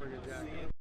bring a jacket.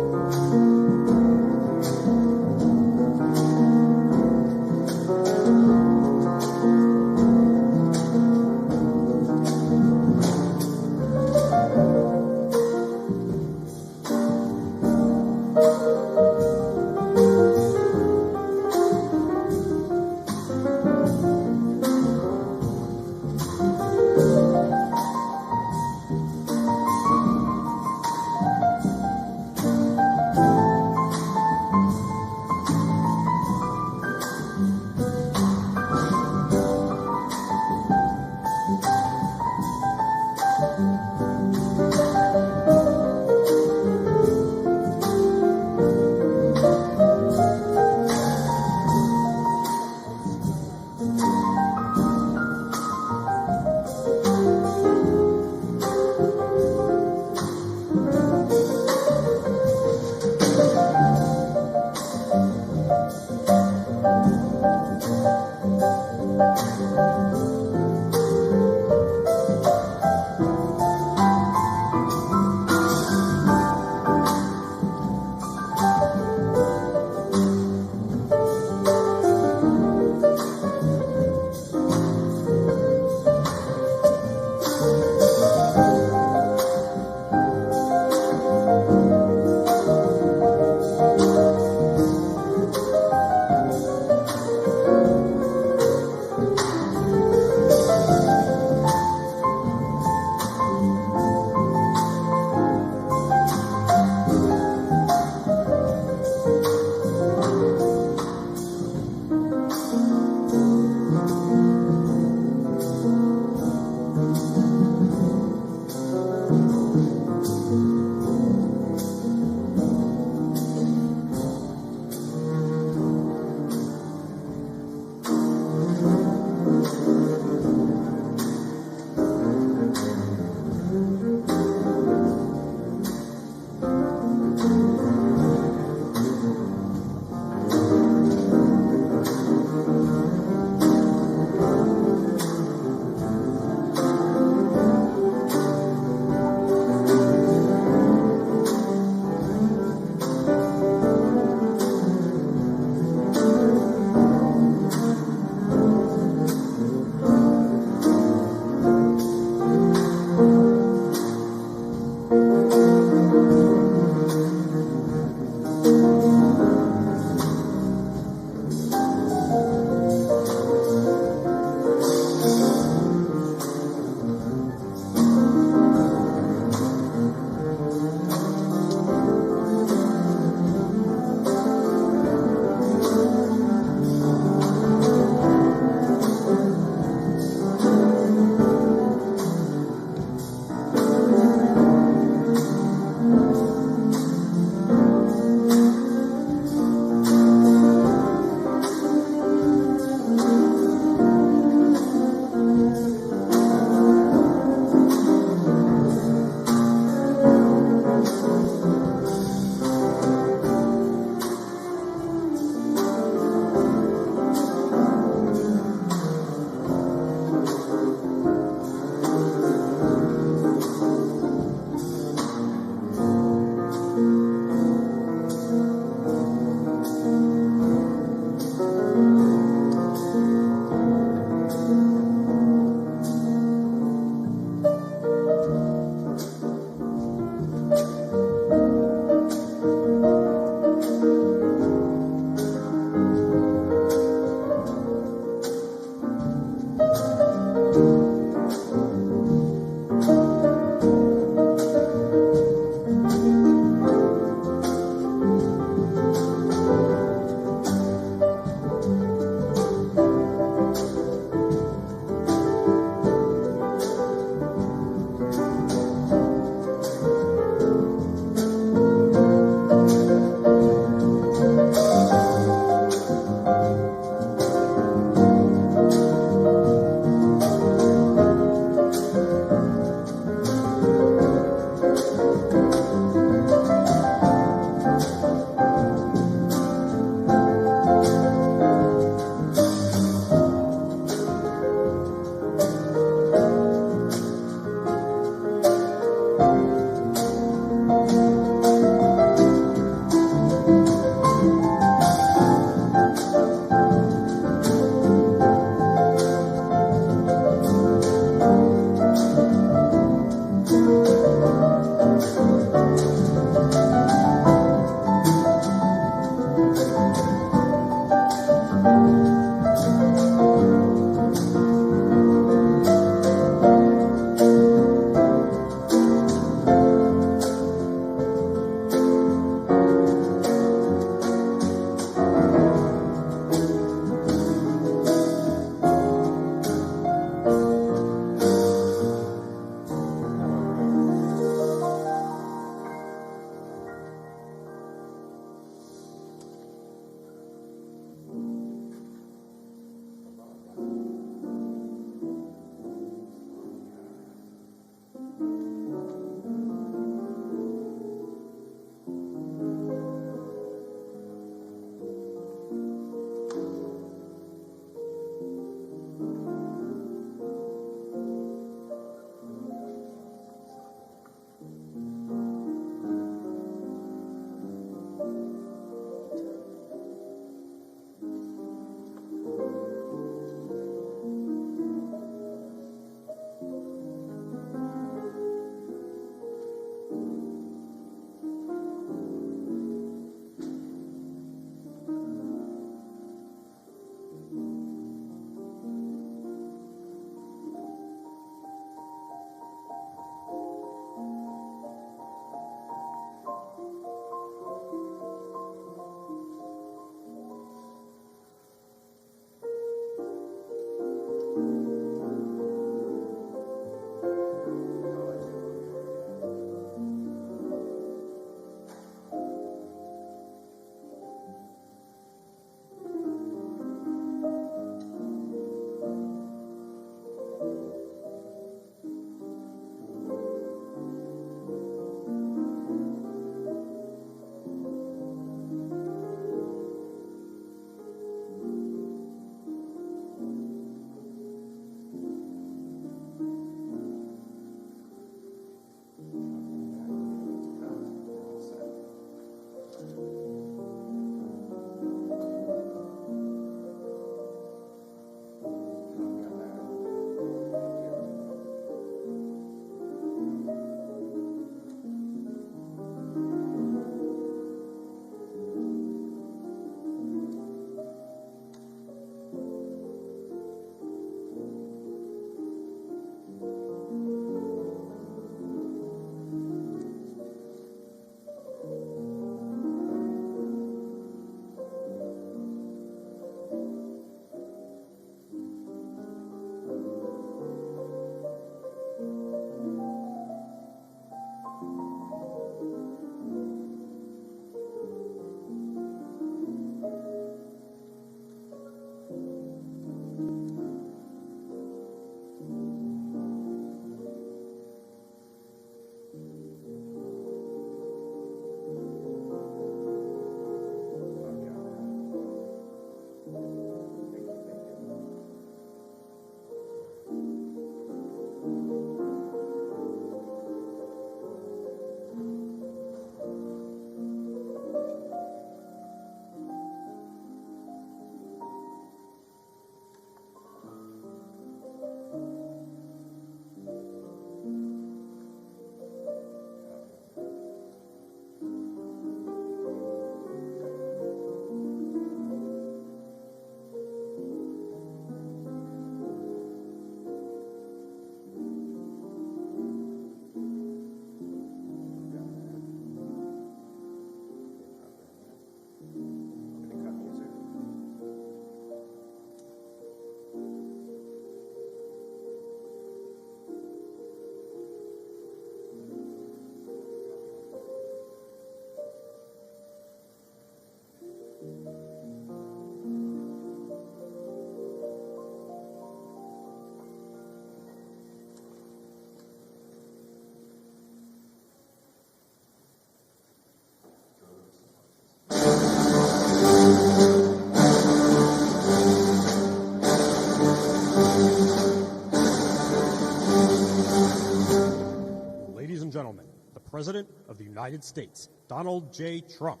President of the United States, Donald J. Trump.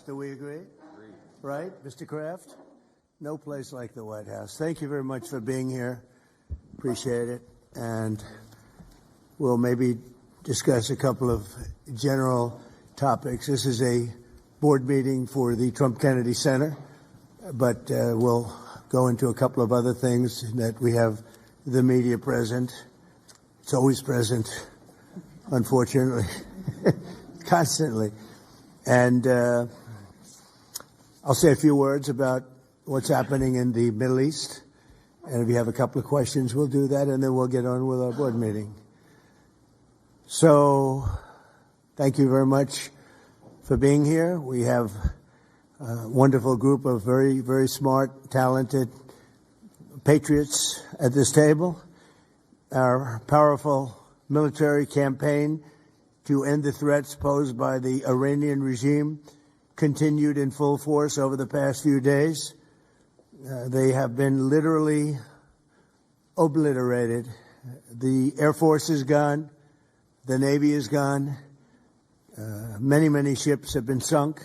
Do we agree? Right, Mr. Kraft? No place like the White House. Thank you very much for being here. Appreciate it. And we'll maybe discuss a couple of general topics. This is a board meeting for the Trump Kennedy Center, but we'll go into a couple of other things that we have the media present. It's always present, unfortunately, constantly. And I'll say a few words about what's happening in the Middle East. And if you have a couple of questions, we'll do that, and then we'll get on with our board meeting. So thank you very much for being here. We have a wonderful group of very, very smart, talented patriots at this table. Our powerful military campaign to end the threats posed by the Iranian regime continued in full force over the past few days. They have been literally obliterated. The Air Force is gone. The Navy is gone. Many, many ships have been sunk.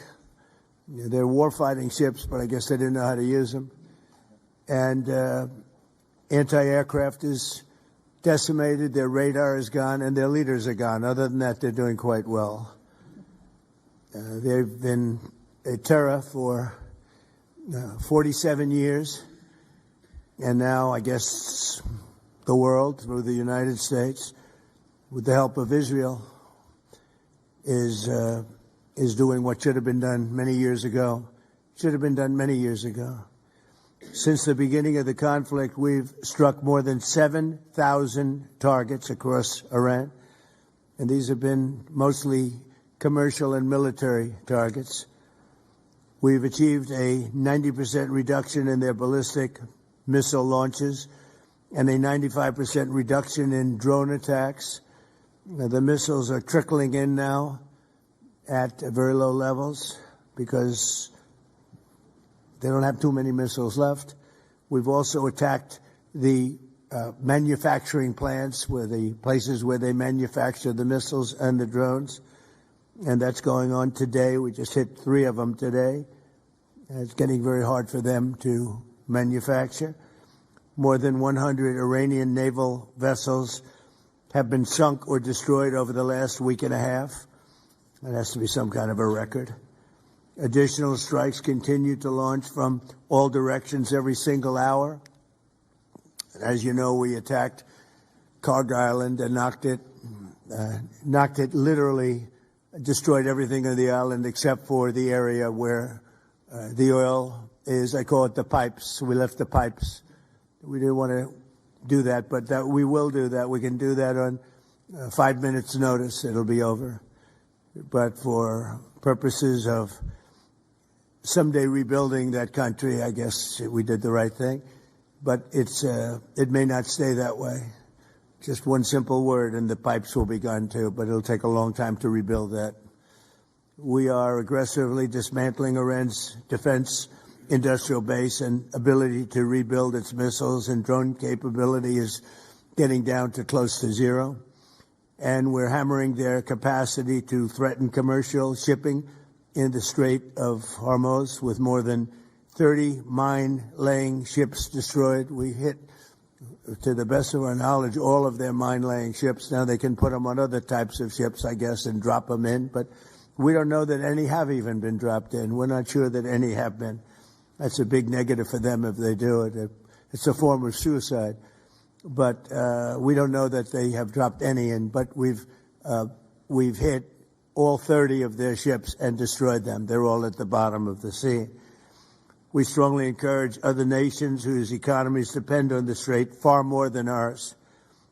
They're warfighting ships, but I guess they didn't know how to use them. And anti-aircraft is decimated. Their radar is gone, and their leaders are gone. Other than that, they're doing quite well. They've been a terror for 47 years, and now I guess the world, through the United States, with the help of Israel, is doing what should have been done many years ago. Should have been done many years ago. Since the beginning of the conflict, we've struck more than 7,000 targets across Iran, and these have been mostly commercial and military targets. We've achieved a 90% reduction in their ballistic missile launches and a 95% reduction in drone attacks. The missiles are trickling in now at very low levels because they don't have too many missiles left. We've also attacked the manufacturing plants, where the places where they manufacture the missiles and the drones. And that's going on today. We just hit 3 of them today. It's getting very hard for them to manufacture. More than 100 Iranian naval vessels have been sunk or destroyed over the last week and a half. That has to be some kind of a record. Additional strikes continue to launch from all directions every single hour. As you know, we attacked Karg Island and knocked it literally, destroyed everything on the island except for the area where the oil is. I call it the pipes. We left the pipes. We didn't want to do that, but we will do that. We can do that on 5 minutes notice. It'll be over. But for purposes of someday rebuilding that country, I guess we did the right thing. But it may not stay that way. Just one simple word and the pipes will be gone too, but it'll take a long time to rebuild that. We are aggressively dismantling Iran's defense industrial base, and ability to rebuild its missiles and drone capability is getting down to close to zero. And we're hammering their capacity to threaten commercial shipping in the Strait of Hormuz, with more than 30 mine-laying ships destroyed. We hit, to the best of our knowledge, all of their mine-laying ships. Now they can put them on other types of ships, I guess, and drop them in. But we don't know that any have even been dropped in. We're not sure that any have been. That's a big negative for them if they do it. It's a form of suicide. But we don't know that they have dropped any in. But we've hit all 30 of their ships and destroyed them. They're all at the bottom of the sea. We strongly encourage other nations whose economies depend on the Strait far more than ours.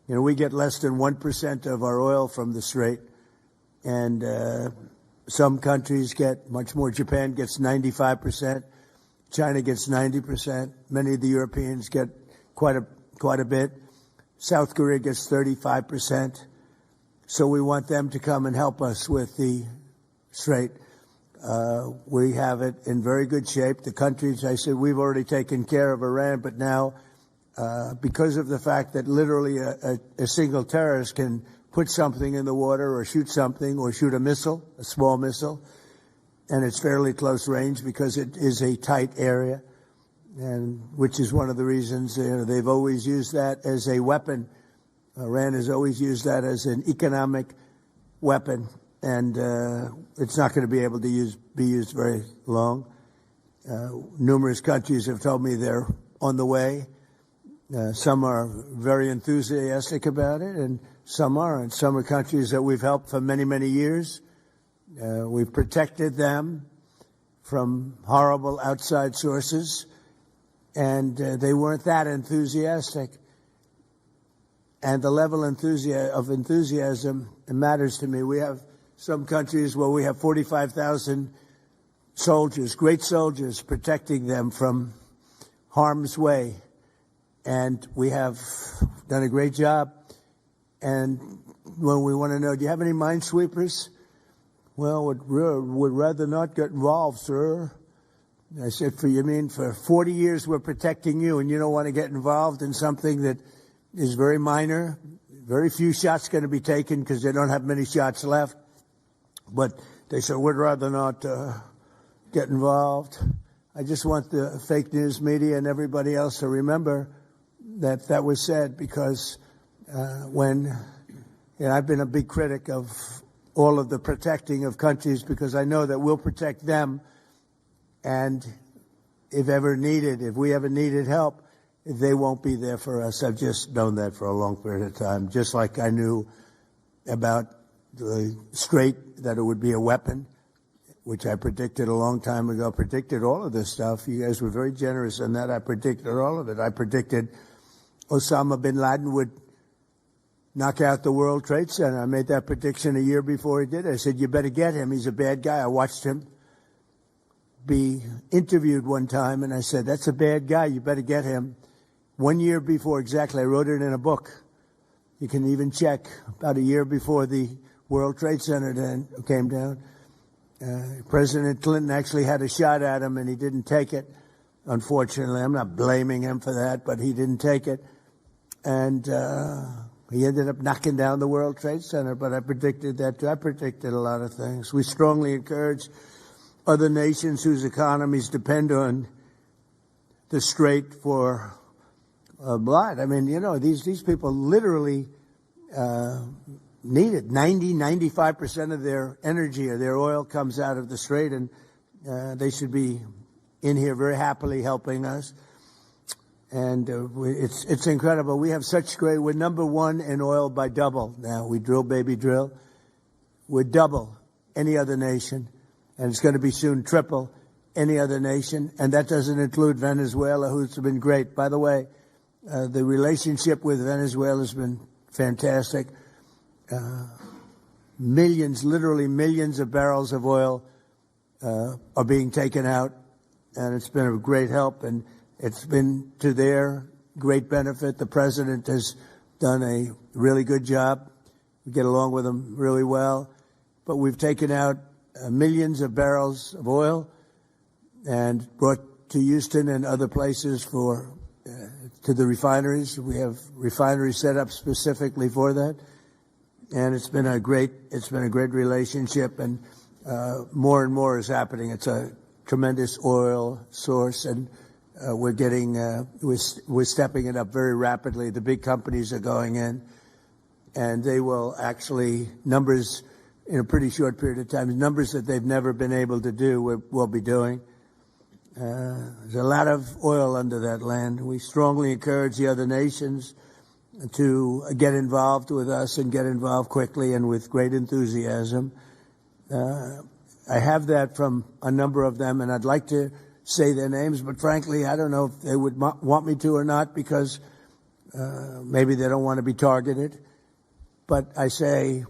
You know, we get less than 1% of our oil from the Strait, and some countries get much more. Japan gets 95%. China gets 90%. Many of the Europeans get quite a bit. South Korea gets 35%. So we want them to come and help us with the Strait. We have it in very good shape. The countries, I said, we've already taken care of Iran, but now, because of the fact that literally a single terrorist can put something in the water or shoot something or shoot a missile, a small missile, and it's fairly close range because it is a tight area, and which is one of the reasons they've always used that as a weapon. Iran has always used that as an economic weapon, and it's not going to be able to be used very long. Numerous countries have told me they're on the way. Some are very enthusiastic about it, and some aren't. Some are countries that we've helped for many, many years. We've protected them from horrible outside sources, and they weren't that enthusiastic. And the level of enthusiasm matters to me. We have some countries where we have 45,000 soldiers, great soldiers, protecting them from harm's way. And we have done a great job. And when we want to know, do you have any minesweepers? Well, would rather not get involved, sir. I said, for 40 years we're protecting you, and you don't want to get involved in something that is very minor. Very few shots going to be taken because they don't have many shots left. But they said, we'd rather not get involved. I just want the fake news media and everybody else to remember that was said, because I've been a big critic of all of the protecting of countries, because I know that we'll protect them. And if we ever needed help, they won't be there for us. I've just known that for a long period of time, just like I knew about the Strait, that it would be a weapon, which I predicted a long time ago. I predicted all of this stuff. You guys were very generous in that. I predicted all of it. I predicted Osama bin Laden would knock out the World Trade Center. I made that prediction a year before he did it. I said, you better get him. He's a bad guy. I watched him be interviewed one time, and I said, that's a bad guy. You better get him. 1 year before, exactly. I wrote it in a book. You can even check. About a year before the World Trade Center came down, President Clinton actually had a shot at him, and he didn't take it. Unfortunately, I'm not blaming him for that, but he didn't take it. And he ended up knocking down the World Trade Center, but I predicted that too. I predicted a lot of things. We strongly encourage other nations whose economies depend on the Strait for blood. I mean, these people literally need it. 95% of their energy or their oil comes out of the Strait, and they should be in here very happily helping us. And it's incredible. We have we're number one in oil by double now. We drill, baby, drill. We're double any other nation, and it's going to be soon triple any other nation. And that doesn't include Venezuela, who's been great. By the way, the relationship with Venezuela has been fantastic. Literally millions of barrels of oil are being taken out, and it's been a great help, and it's been to their great benefit. The president has done a really good job. We get along with him really well. But we've taken out millions of barrels of oil and brought to Houston and other places to the refineries. We have refineries set up specifically for that. And it's been a great relationship, and more and more is happening. It's a tremendous oil source, and we're stepping it up very rapidly. The big companies are going in, and they will actually numbers in a pretty short period of time, numbers that they've never been able to do. We'll be doing. There's a lot of oil under that land. We strongly encourage the other nations to get involved with us and get involved quickly and with great enthusiasm. I have that from a number of them, and I'd like to say their names, but frankly, I don't know if they would want me to or not, because maybe they don't want to be targeted. But I say,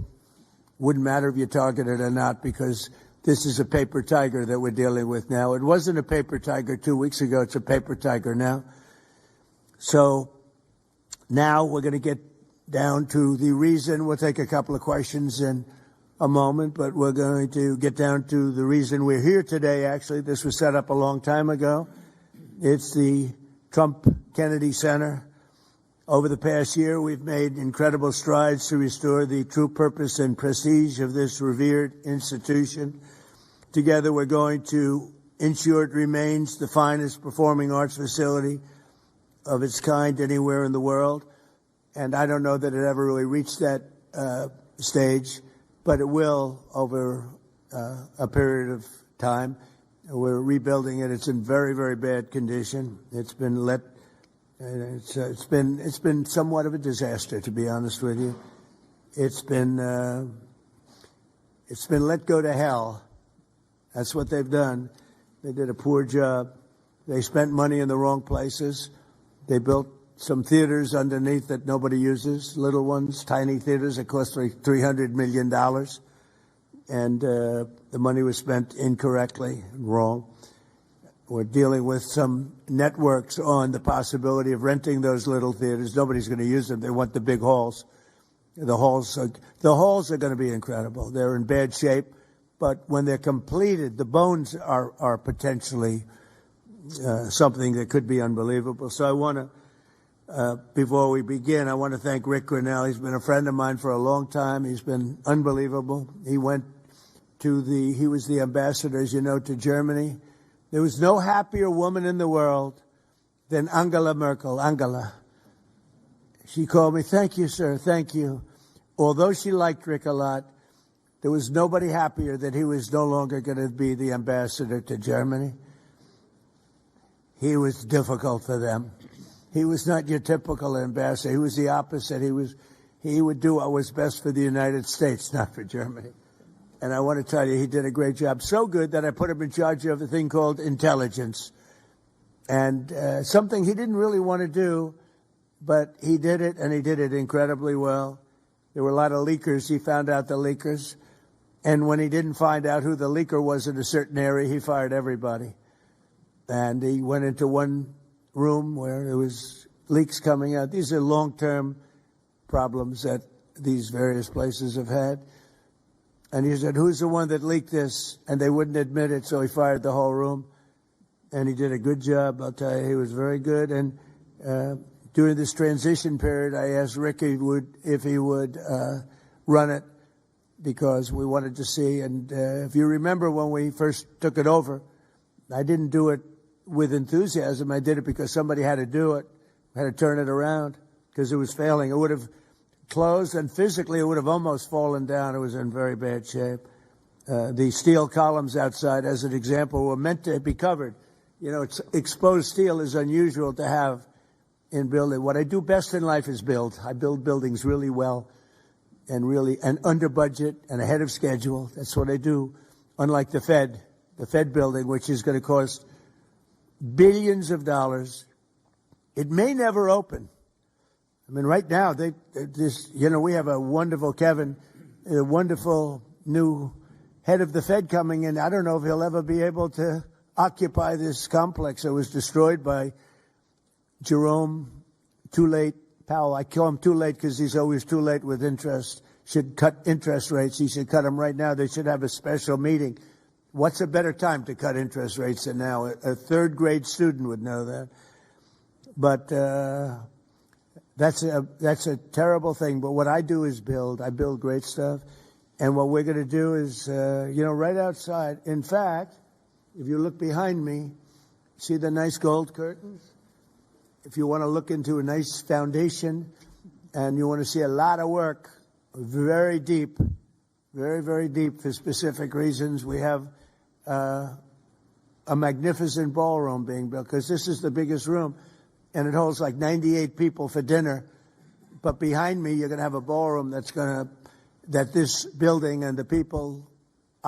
wouldn't matter if you're targeted or not, because this is a paper tiger that we're dealing with now. It wasn't a paper tiger 2 weeks ago. It's a paper tiger now. So now we're going to get down to the reason. We'll take a couple of questions in a moment, but we're going to get down to the reason we're here today. Actually, this was set up a long time ago. It's the Trump Kennedy Center. Over the past year, we've made incredible strides to restore the true purpose and prestige of this revered institution. Together, we're going to ensure it remains the finest performing arts facility of its kind anywhere in the world. And I don't know that it ever really reached that stage, but it will over a period of time. We're rebuilding it. It's in very, very bad condition. It's been it's been somewhat of a disaster, to be honest with you. It's been let go to hell. That's what they've done. They did a poor job. They spent money in the wrong places. They built some theaters underneath that nobody uses, little ones, tiny theaters that cost like $300 million. And the money was spent incorrectly and wrong. We're dealing with some networks on the possibility of renting those little theaters. Nobody's going to use them. They want the big halls. The halls are going to be incredible. They're in bad shape, but when they're completed, the bones are potentially something that could be unbelievable. So I want to, before we begin, I want to thank Rick Grinnell. He's been a friend of mine for a long time. He's been unbelievable. He was the ambassador, as you know, to Germany. There was no happier woman in the world than Angela Merkel. Angela. She called me, "Thank you, sir, thank you." Although she liked Rick a lot, there was nobody happier that he was no longer going to be the ambassador to Germany. He was difficult for them. He was not your typical ambassador. He was the opposite. He would do what was best for the United States, not for Germany. And I want to tell you, he did a great job. So good that I put him in charge of a thing called intelligence. And something he didn't really want to do, but he did it, and he did it incredibly well. There were a lot of leakers. He found out the leakers. And when he didn't find out who the leaker was in a certain area, he fired everybody. And he went into one room where there was leaks coming out. These are long-term problems that these various places have had. And he said, "Who's the one that leaked this?" And they wouldn't admit it, so he fired the whole room. And he did a good job. I'll tell you, he was very good. And during this transition period, I asked Rick if he would run it, because we wanted to see. And if you remember when we first took it over, I didn't do it with enthusiasm. I did it because somebody had to do it, had to turn it around, because it was failing. It would have closed, and physically it would have almost fallen down. It was in very bad shape. The steel columns outside, as an example, were meant to be covered. You know, exposed steel is unusual to have in building. What I do best in life is build. I build buildings really well and under budget and ahead of schedule. That's what I do. Unlike the Fed building, which is going to cost billions of dollars. It may never open. I mean, right now, we have a wonderful a wonderful new head of the Fed coming in. I don't know if he'll ever be able to occupy this complex. It was destroyed by Jerome Too Late Powell. I call him too late because he's always too late with interest. Should cut interest rates. He should cut them right now. They should have a special meeting. What's a better time to cut interest rates than now? A third grade student would know that. But that's a terrible thing. But what I do is build. I build great stuff. And what we're going to do is, right outside. In fact, if you look behind me, see the nice gold curtains? If you want to look into a nice foundation and you want to see a lot of work, very deep, very, very deep for specific reasons, we have a magnificent ballroom being built, because this is the biggest room, and it holds like 98 people for dinner. But behind me, you're going to have a ballroom that this building and the people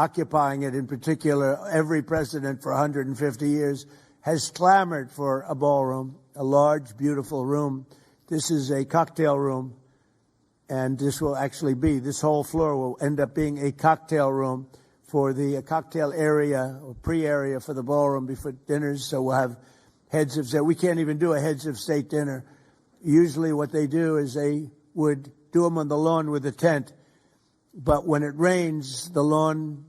occupying it in particular, every president for 150 years has clamored for a ballroom, a large, beautiful room. This is a cocktail room, and this will actually be, this whole floor will end up being a cocktail room for the cocktail area or pre-area for the ballroom before dinners. So we'll have heads of state. We can't even do a heads of state dinner. Usually what they do is they would do them on the lawn with a tent. But when it rains, the lawn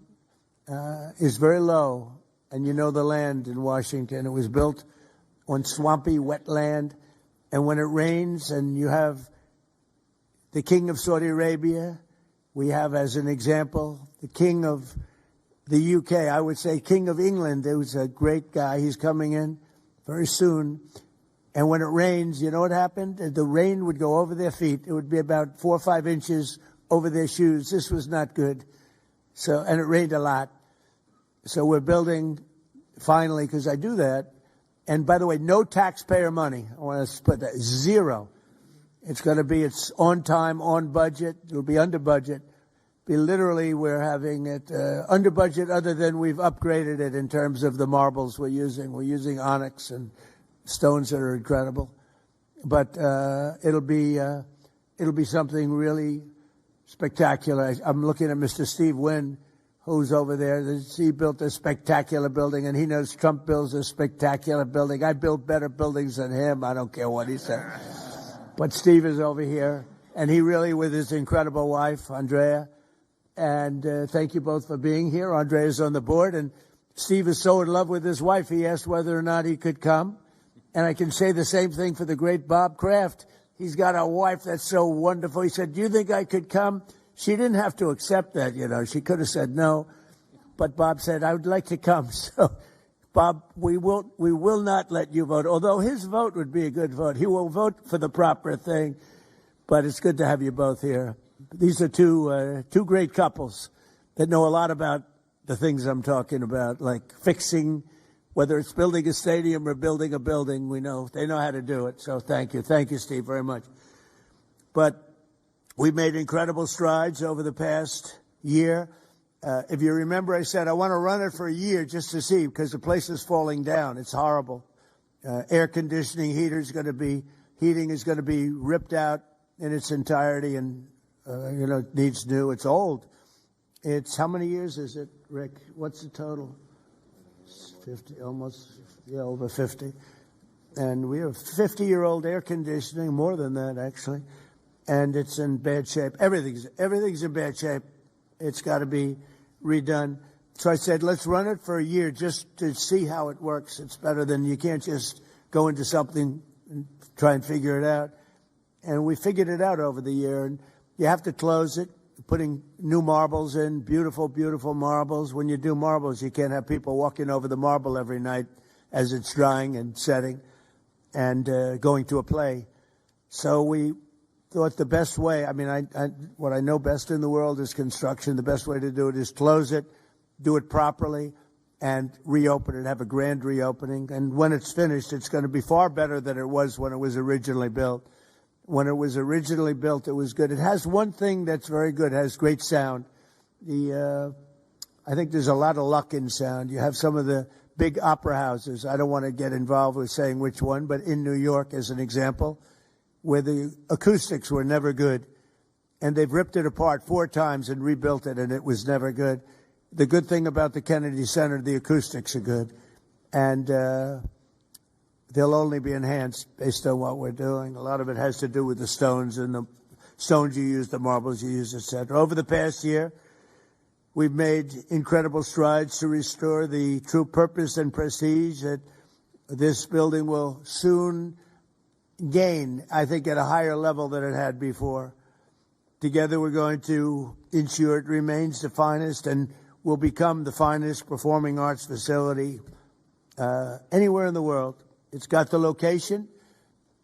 is very low. And you know the land in Washington. It was built on swampy, wet land. And when it rains and you have the King of Saudi Arabia, we have, as an example, the King of the UK, I would say King of England, who's a great guy. He's coming in very soon. And when it rains, you know what happened? The rain would go over their feet. It would be about 4 or 5 inches over their shoes. This was not good. So, and it rained a lot. So we're building, finally, because I do that. And by the way, no taxpayer money. I want to put that, zero. It's going to be, it's on time, on budget. It'll be under budget. Literally, we're having it under budget, other than we've upgraded it in terms of the marbles we're using. We're using onyx and stones that are incredible. But it'll be something really spectacular. I'm looking at Mr. Steve Wynn, who's over there. He built a spectacular building, and he knows Trump builds a spectacular building. I build better buildings than him. I don't care what he said. But Steve is over here, and he really, with his incredible wife, Andrea. And thank you both for being here. Andrea's on the board, and Steve is so in love with his wife, he asked whether or not he could come. And I can say the same thing for the great Bob Kraft. He's got a wife that's so wonderful. He said, do you think I could come? She didn't have to accept that, you know. She could have said no. But Bob said, I would like to come. So, Bob, we will not let you vote, although his vote would be a good vote. He will vote for the proper thing. But it's good to have you both here. These are two great couples that know a lot about the things I'm talking about, like fixing, whether it's building a stadium or building a building. We know they know how to do it. So thank you, Steve, very much. But we've made incredible strides over the past year. If you remember, I said I want to run it for a year just to see, because the place is falling down. It's horrible. Air conditioning, heating is going to be ripped out in its entirety, and it needs new. It's old. It's, how many years is it, Rick? What's the total? 50, almost, over 50. And we have 50-year-old air conditioning, more than that, actually. And it's in bad shape. Everything's in bad shape. It's got to be redone. So I said, let's run it for a year just to see how it works. It's better than, you can't just go into something and try and figure it out. And we figured it out over the year. And you have to close it, putting new marbles in, beautiful, beautiful marbles. When you do marbles, you can't have people walking over the marble every night as it's drying and setting and going to a play. So we thought the best way, what I know best in the world is construction. The best way to do it is close it, do it properly, and reopen it, have a grand reopening. And when it's finished, it's going to be far better than it was when it was originally built. When it was originally built, it was good. It has one thing that's very good. It has great sound. I think there's a lot of luck in sound. You have some of the big opera houses. I don't want to get involved with saying which one, but in New York, as an example, where the acoustics were never good, and they've ripped it apart 4 times and rebuilt it, and it was never good. The good thing about the Kennedy Center, the acoustics are good, and they'll only be enhanced based on what we're doing. A lot of it has to do with the stones and the stones you use, the marbles you use, etc. Over the past year, we've made incredible strides to restore the true purpose and prestige that this building will soon gain, I think, at a higher level than it had before. Together, we're going to ensure it remains the finest and will become the finest performing arts facility anywhere in the world. It's got the location,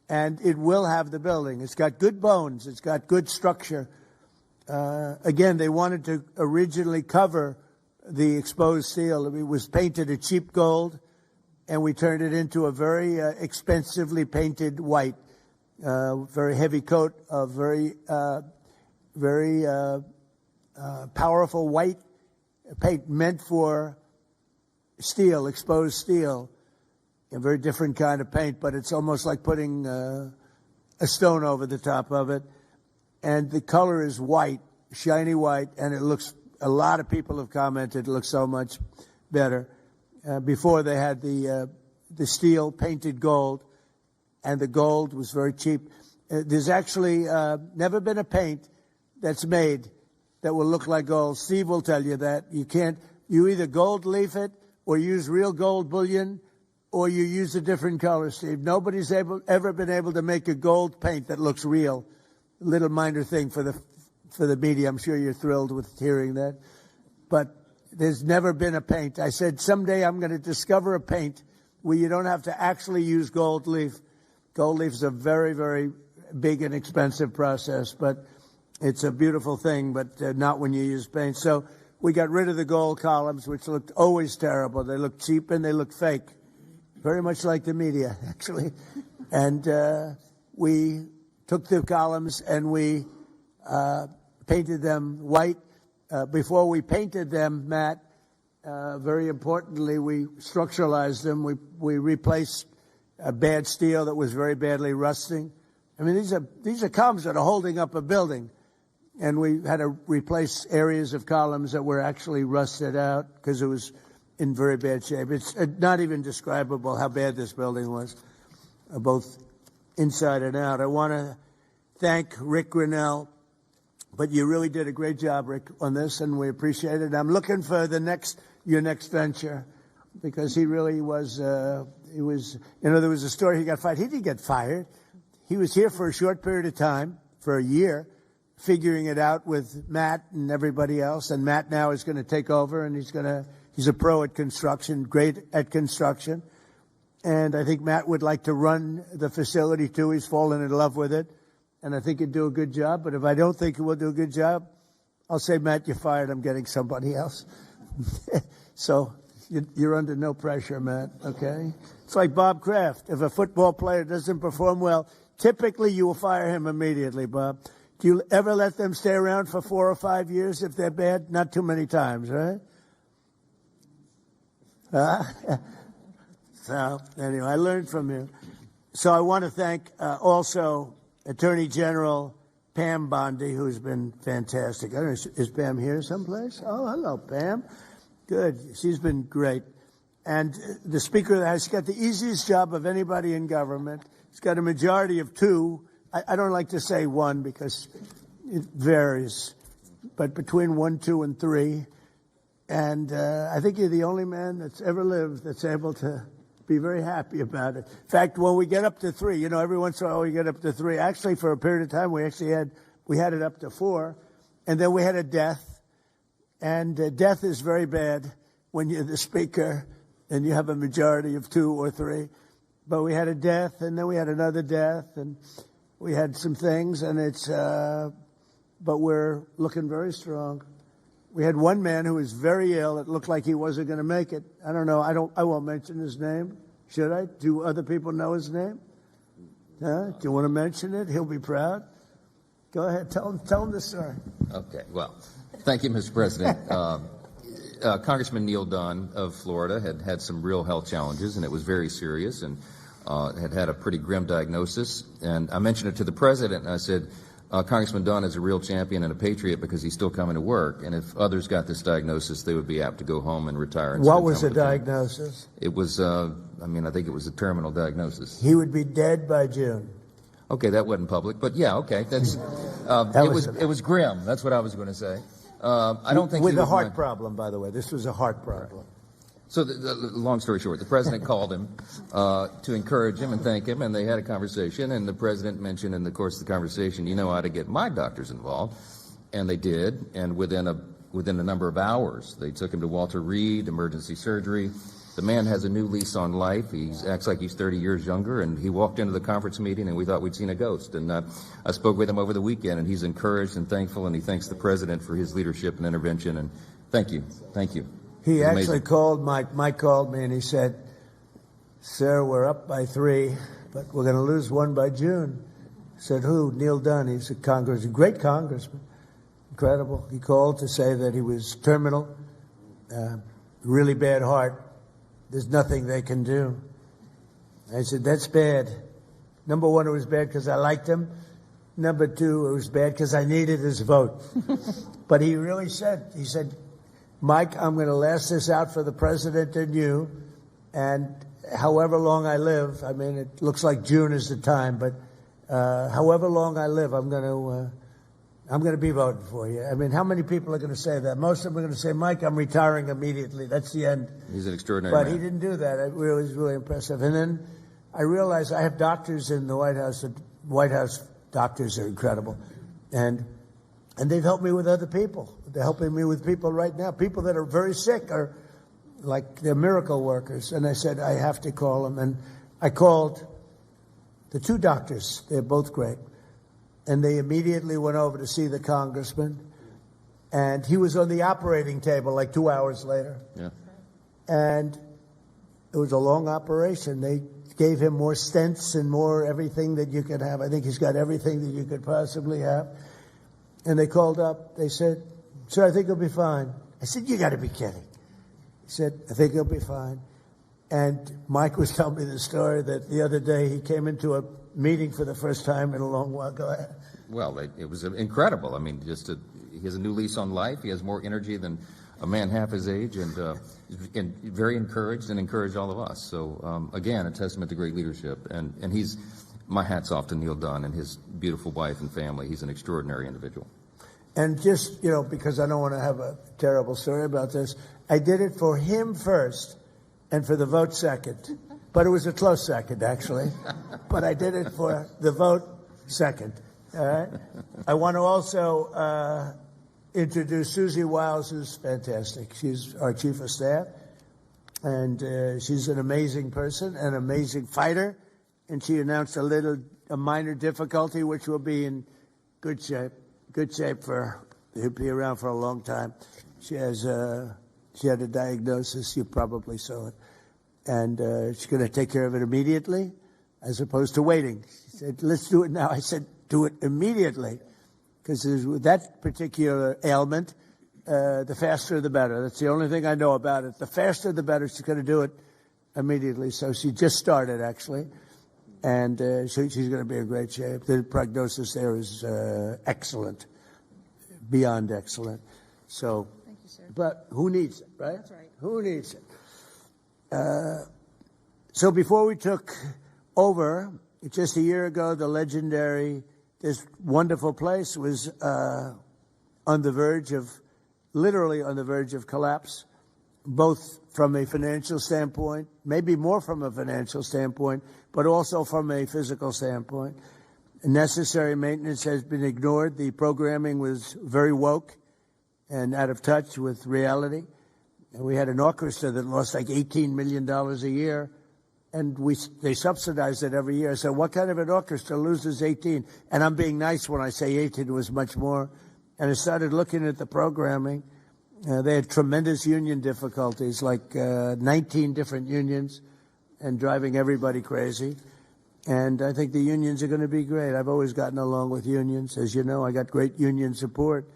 and it will have the building. It's got good bones. It's got good structure. Again, they wanted to originally cover the exposed steel. It was painted a cheap gold, and we turned it into a very expensively painted white, very heavy coat of very powerful white paint meant for steel, exposed steel, a very different kind of paint, but it's almost like putting a stone over the top of it. And the color is white, shiny white, and it looks, a lot of people have commented, it looks so much better. Before they had the steel painted gold, and the gold was very cheap. There's actually never been a paint that's made that will look like gold. Steve will tell you that. You either gold leaf it or use real gold bullion, or you use a different color, Steve. Nobody's ever been able to make a gold paint that looks real. Little minor thing for the media. I'm sure you're thrilled with hearing that. But there's never been a paint. I said, someday I'm going to discover a paint where you don't have to actually use gold leaf. Gold leaf is a very, very big and expensive process, but it's a beautiful thing, but not when you use paint. So we got rid of the gold columns, which looked always terrible. They looked cheap and they looked fake. Very much like the media, actually. And we took the columns and we painted them white. Before we painted them, Matt, very importantly, we structuralized them. We replaced bad steel that was very badly rusting. I mean, these are columns that are holding up a building. And we had to replace areas of columns that were actually rusted out because it was in very bad shape. It's not even describable how bad this building was, both inside and out. I want to thank Rick Grinnell, but you really did a great job, Rick, on this, and we appreciate it. I'm looking for your next venture, because he really was, there was a story he got fired. He didn't get fired. He was here for a short period of time, for a year, figuring it out with Matt and everybody else, and Matt now is going to take over, and he's a pro at construction, great at construction. And I think Matt would like to run the facility, too. He's fallen in love with it. And I think he'd do a good job. But if I don't think he will do a good job, I'll say, Matt, you're fired. I'm getting somebody else. So you're under no pressure, Matt, okay? It's like Bob Kraft. If a football player doesn't perform well, typically you will fire him immediately, Bob. Do you ever let them stay around for 4 or 5 years if they're bad? Not too many times, right? So, anyway, I learned from you. So I want to thank also Attorney General Pam Bondi, who's been fantastic. I don't know, is Pam here someplace? Oh, hello, Pam. Good. She's been great. And the Speaker of the House, he's got the easiest job of anybody in government. He's got a majority of 2. I don't like to say 1 because it varies, but between 1, 2, and 3. And I think you're the only man that's ever lived that's able to be very happy about it. In fact, when we get up to 3, every once in a while we get up to 3. Actually, for a period of time, we had it up to 4. And then we had a death. And death is very bad when you're the Speaker and you have a majority of 2 or 3. But we had a death, and then we had another death, and we had some things, and but we're looking very strong. We had one man who was very ill. It looked like he wasn't going to make it. I don't know. I won't mention his name. Should I? Do other people know his name? Do you want to mention it? He'll be proud. Go ahead. Tell him the story. Okay. Well, thank you, Mr. President. Congressman Neil Dunn of Florida had some real health challenges, and it was very serious, and had a pretty grim diagnosis. And I mentioned it to the president, and I said, Congressman Dunn is a real champion and a patriot because he's still coming to work. And if others got this diagnosis, they would be apt to go home and retire. And what was the diagnosis? It was, I think it was a terminal diagnosis. He would be dead by June. Okay, that wasn't public, but yeah, okay. That's it was grim. That's what I was going to say. I don't think with a heart problem, by the way. This was a heart problem. So, long story short, the president called him to encourage him and thank him, and they had a conversation. And the president mentioned in the course of the conversation, I ought to get my doctors involved, and they did. And within a number of hours, they took him to Walter Reed Emergency Surgery. The man has a new lease on life. He acts like he's 30 years younger, and he walked into the conference meeting, and we thought we'd seen a ghost. And I spoke with him over the weekend, and he's encouraged and thankful, and he thanks the president for his leadership and intervention. And thank you. He actually called Mike. Mike called me and he said, "Sir, we're up by 3, but we're going to lose 1 by June." I said, "Who?" "Neil Dunn. He's a great congressman. Incredible." He called to say that he was terminal really bad heart. There's nothing they can do. I said, that's bad. Number one, it was bad because I liked him. Number two, it was bad because I needed his vote. But he really said, Mike, I'm going to last this out for the president and you. And however long I live, I mean, it looks like June is the time, but however long I live, I'm going to be voting for you. I mean, how many people are going to say that? Most of them are going to say, Mike, I'm retiring immediately. That's the end. He's an extraordinary man. But he didn't do that. It was really impressive. And then I realized I have doctors in the White House. The White House doctors are incredible. And they've helped me with other people. They're helping me with people right now. People that are very sick are like they're miracle workers. And I said, I have to call them. And I called the two doctors. They're both great. And they immediately went over to see the congressman. And he was on the operating table like 2 hours later. Yeah. And it was a long operation. They gave him more stents and more everything that you could have. I think he's got everything that you could possibly have. And they called up. They said, sir, I think he'll be fine. I said, you got to be kidding. He said, I think he'll be fine. And Mike was telling me the story that the other day he came into a meeting for the first time in a long while. Go ahead. Well, it was incredible. I mean, he has a new lease on life. He has more energy than a man half his age, and very encouraged and encouraged all of us. So, again, a testament to great leadership. And he's, my hat's off to Neil Dunn and his beautiful wife and family. He's an extraordinary individual. And just, because I don't want to have a terrible story about this, I did it for him first and for the vote second. But it was a close second, actually. But I did it for the vote second. All right? I want to also introduce Susie Wiles, who's fantastic. She's our chief of staff. And she's an amazing person, an amazing fighter. And she announced a minor difficulty, which will be in good shape. Good shape he'll be around for a long time. She had a diagnosis. You probably saw it. And she's going to take care of it immediately as opposed to waiting. She said, let's do it now. I said, do it immediately. Because with that particular ailment, the faster the better. That's the only thing I know about it. The faster the better. She's going to do it immediately. So she just started, actually. And she's going to be in great shape. The prognosis there is excellent, beyond excellent. So, thank you, sir. But who needs it, right? That's right. Who needs it? So before we took over, just a year ago, the legendary, this wonderful place was literally on the verge of collapse, both from a financial standpoint, maybe more from a financial standpoint, but also from a physical standpoint. Necessary maintenance has been ignored. The programming was very woke and out of touch with reality. And we had an orchestra that lost like $18 million a year, and they subsidized it every year. So what kind of an orchestra loses 18? And I'm being nice when I say 18, it was much more. And I started looking at the programming. They had tremendous union difficulties, like 19 different unions, and driving everybody crazy. And I think the unions are going to be great. I've always gotten along with unions. As you know, I got great union support.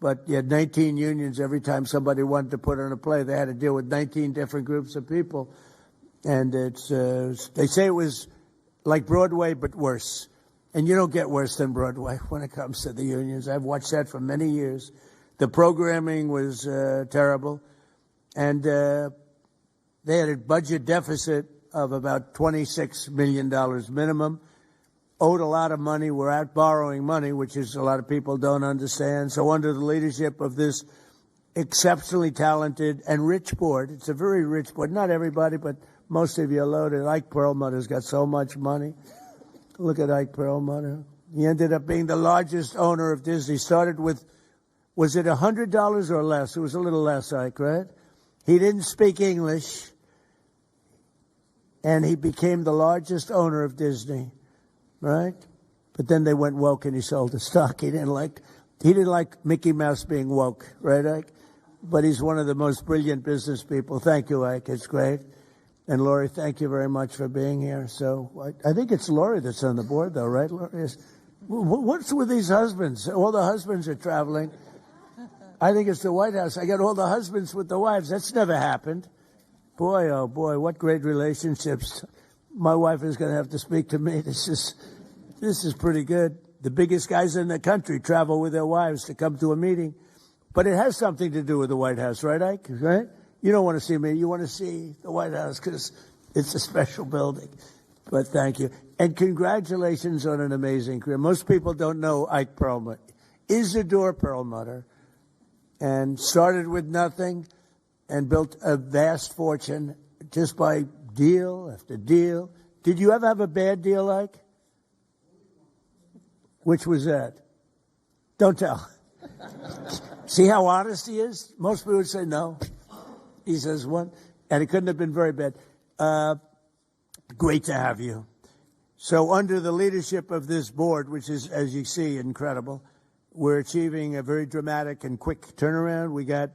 But you had 19 unions. Every time somebody wanted to put on a play, they had to deal with 19 different groups of people. And they say it was like Broadway, but worse. And you don't get worse than Broadway when it comes to the unions. I've watched that for many years. The programming was terrible. And they had a budget deficit of about $26 million minimum. Owed a lot of money. We're out borrowing money, which is a lot of people don't understand. So under the leadership of this exceptionally talented and rich board, it's a very rich board. Not everybody, but most of you are loaded. Ike Perlmutter's got so much money. Look at Ike Perlmutter. He ended up being the largest owner of Disney. Started with, was it $100 or less? It was a little less, Ike, right? He didn't speak English, and he became the largest owner of Disney. Right? But then they went woke and he sold the stock. He didn't like Mickey Mouse being woke, right, Ike? But he's one of the most brilliant business people. Thank you, Ike. It's great. And Lori, thank you very much for being here. So I think it's Lori that's on the board, though, right, Lori? What's with these husbands? All the husbands are traveling. I think it's the White House. I got all the husbands with the wives. That's never happened. Boy, oh boy, what great relationships. My wife is going to have to speak to me. This is pretty good. The biggest guys in the country travel with their wives to come to a meeting. But it has something to do with the White House, right, Ike? Right? You don't want to see me. You want to see the White House because it's a special building. But thank you. And congratulations on an amazing career. Most people don't know Ike Perlmutter. Isidore Perlmutter. And started with nothing and built a vast fortune just by deal after deal. Did you ever have a bad deal, Ike? Which was that? Don't tell. See how honest he is? Most people would say no. He says one. And it couldn't have been very bad. Great to have you. So under the leadership of this board, which is, as you see, incredible, we're achieving a very dramatic and quick turnaround. We got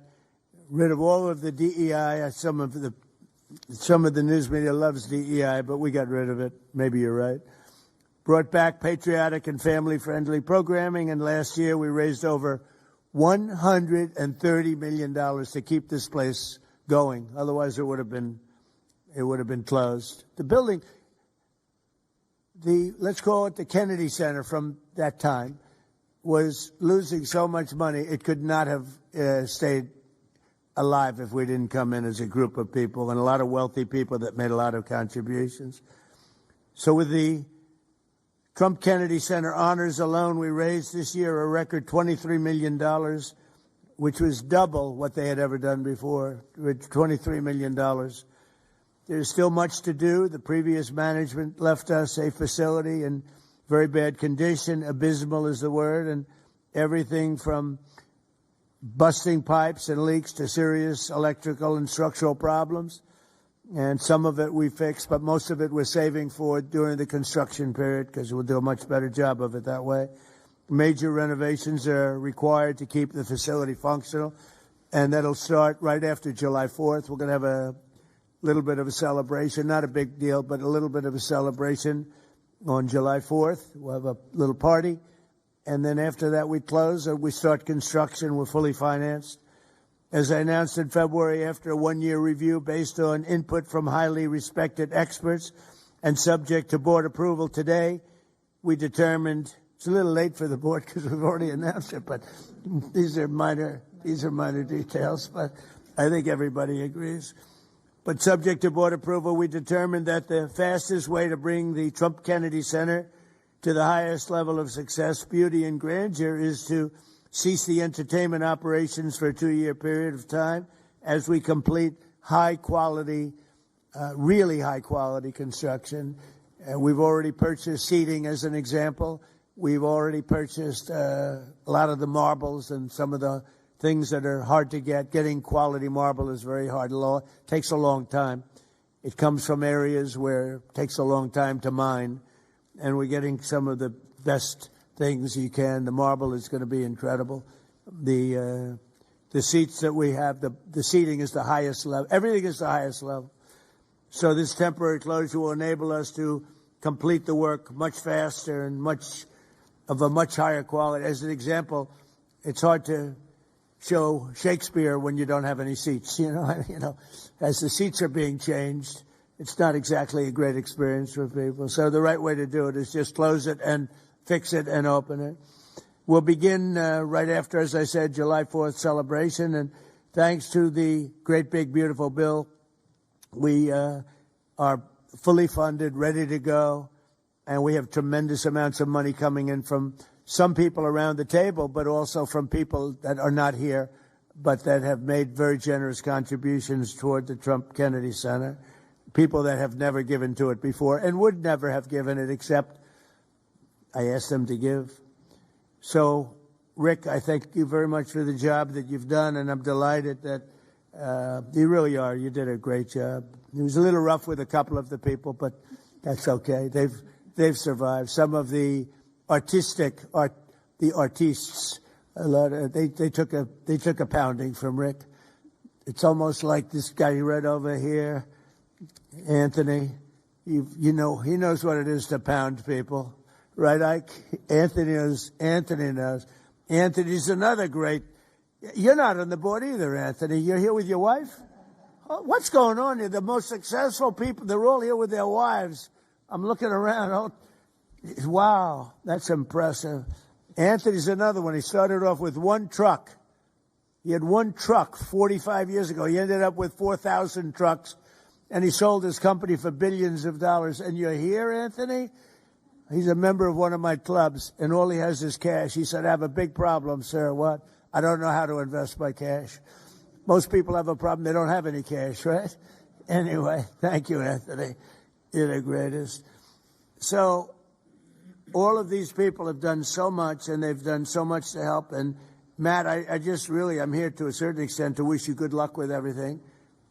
rid of all of the DEI. Some of the news media loves DEI, but we got rid of it. Maybe you're right. Brought back patriotic and family-friendly programming, and last year we raised over $130 million to keep this place going. Otherwise, it would have been closed. The building, let's call it the Kennedy Center from that time, was losing so much money it could not have stayed alive if we didn't come in as a group of people and a lot of wealthy people that made a lot of contributions. So with the Trump Kennedy Center honors alone, we raised this year a record $23 million, which was double what they had ever done before, with $23 million. There's still much to do. The previous management left us a facility in very bad condition. Abysmal is the word, and everything from busting pipes and leaks to serious electrical and structural problems. And some of it we fixed, but most of it we're saving for during the construction period because we'll do a much better job of it that way. Major renovations are required to keep the facility functional, and that'll start right after July 4th. We're going to have a little bit of a celebration, not a big deal, but a little bit of a celebration on July 4th. We'll have a little party, and then after that we close or we start construction. We're fully financed. As I announced in February, after a one-year review based on input from highly respected experts and subject to board approval today, we determined, it's a little late for the board because we've already announced it, but these are minor details, but I think everybody agrees. But subject to board approval, we determined that the fastest way to bring the Trump Kennedy Center to the highest level of success, beauty, and grandeur is to cease the entertainment operations for a 2-year period of time as we complete high-quality, really high-quality construction. We've already purchased seating, as an example. We've already purchased a lot of the marbles and some of the things that are hard to get. Getting quality marble is very hard. It takes a long time. It comes from areas where it takes a long time to mine, and we're getting some of the best things you can. The marble is going to be incredible. The seats that we have, the seating is the highest level. Everything is the highest level. So this temporary closure will enable us to complete the work much faster and much higher quality. As an example, it's hard to show Shakespeare when you don't have any seats. As the seats are being changed, it's not exactly a great experience for people. So the right way to do it is just close it and fix it and open it. We'll begin right after, as I said, July 4th celebration. And thanks to the great, big, beautiful bill, we are fully funded, ready to go. And we have tremendous amounts of money coming in from some people around the table, but also from people that are not here, but that have made very generous contributions toward the Trump Kennedy Center. People that have never given to it before and would never have given it except I asked them to give. So, Rick, I thank you very much for the job that you've done, and I'm delighted that you really are. You did a great job. It was a little rough with a couple of the people, but that's okay. They've survived. Some of the artists, they took a pounding from Rick. It's almost like this guy right over here, Anthony. He knows what it is to pound people. Right, Ike? Anthony knows. Anthony's another great You're not on the board either, Anthony. You're here with your wife? Oh, what's going on here? The most successful people, they're all here with their wives. I'm looking around. Oh, wow, that's impressive. Anthony's another one. He started off with one truck. He had one truck 45 years ago. He ended up with 4,000 trucks, and he sold his company for billions of dollars. And you're here, Anthony? He's a member of one of my clubs, and all he has is cash. He said, I have a big problem, sir. What? I don't know how to invest my cash. Most people have a problem. They don't have any cash, right? Anyway, thank you, Anthony. You're the greatest. So all of these people have done so much, and they've done so much to help. And, Matt, I just really, I'm here to a certain extent to wish you good luck with everything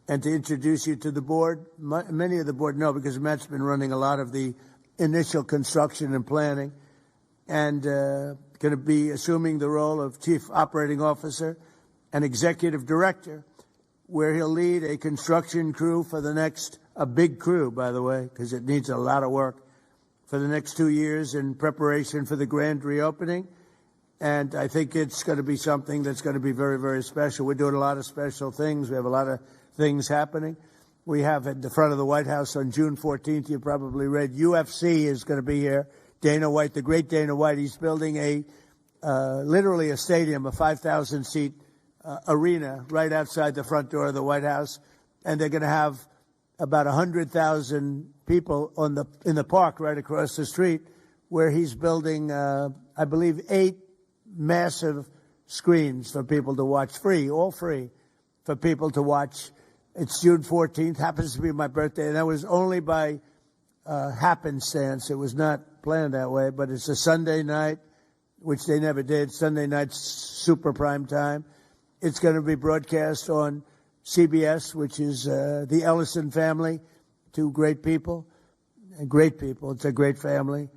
and to introduce you to the board. Many of the board know because Matt's been running a lot of the initial construction and planning and going to be assuming the role of Chief Operating Officer and Executive Director, where he'll lead a construction crew for the next, a big crew, by the way, because it needs a lot of work, for the next 2 years in preparation for the grand reopening. And I think it's going to be something that's going to be very, very special. We're doing a lot of special things. We have a lot of things happening. We have at the front of the White House on June 14th, you probably read, UFC is going to be here. Dana White, the great Dana White, he's building a literally a stadium, a 5,000-seat arena right outside the front door of the White House. And they're going to have about 100,000 people in the park right across the street, where he's building, I believe, 8 massive screens for people to watch, all free, for people to watch. It's June 14th, happens to be my birthday, and that was only by happenstance. It was not planned that way, but it's a Sunday night, which they never did. Sunday night's super prime time. It's going to be broadcast on CBS, which is the Ellison family, 2 great people. Great people. It's a great family.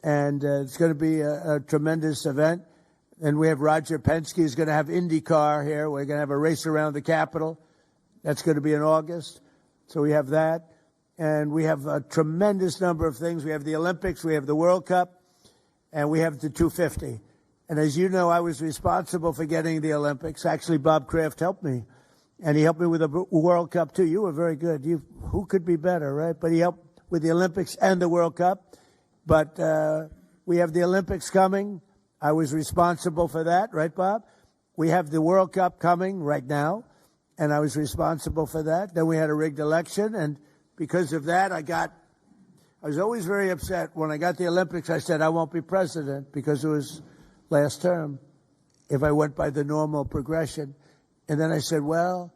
And it's going to be a tremendous event. And we have Roger Penske who's going to have IndyCar here. We're going to have a race around the Capitol. That's going to be in August. So we have that. And we have a tremendous number of things. We have the Olympics, we have the World Cup, and we have the 250. And as you know, I was responsible for getting the Olympics. Actually, Bob Kraft helped me. And he helped me with the World Cup, too. You were very good. Who could be better, right? But he helped with the Olympics and the World Cup. But we have the Olympics coming. I was responsible for that, right, Bob? We have the World Cup coming right now, and I was responsible for that. Then we had a rigged election, and because of that, I was always very upset. When I got the Olympics, I said, I won't be president because it was last term if I went by the normal progression. And then I said, well,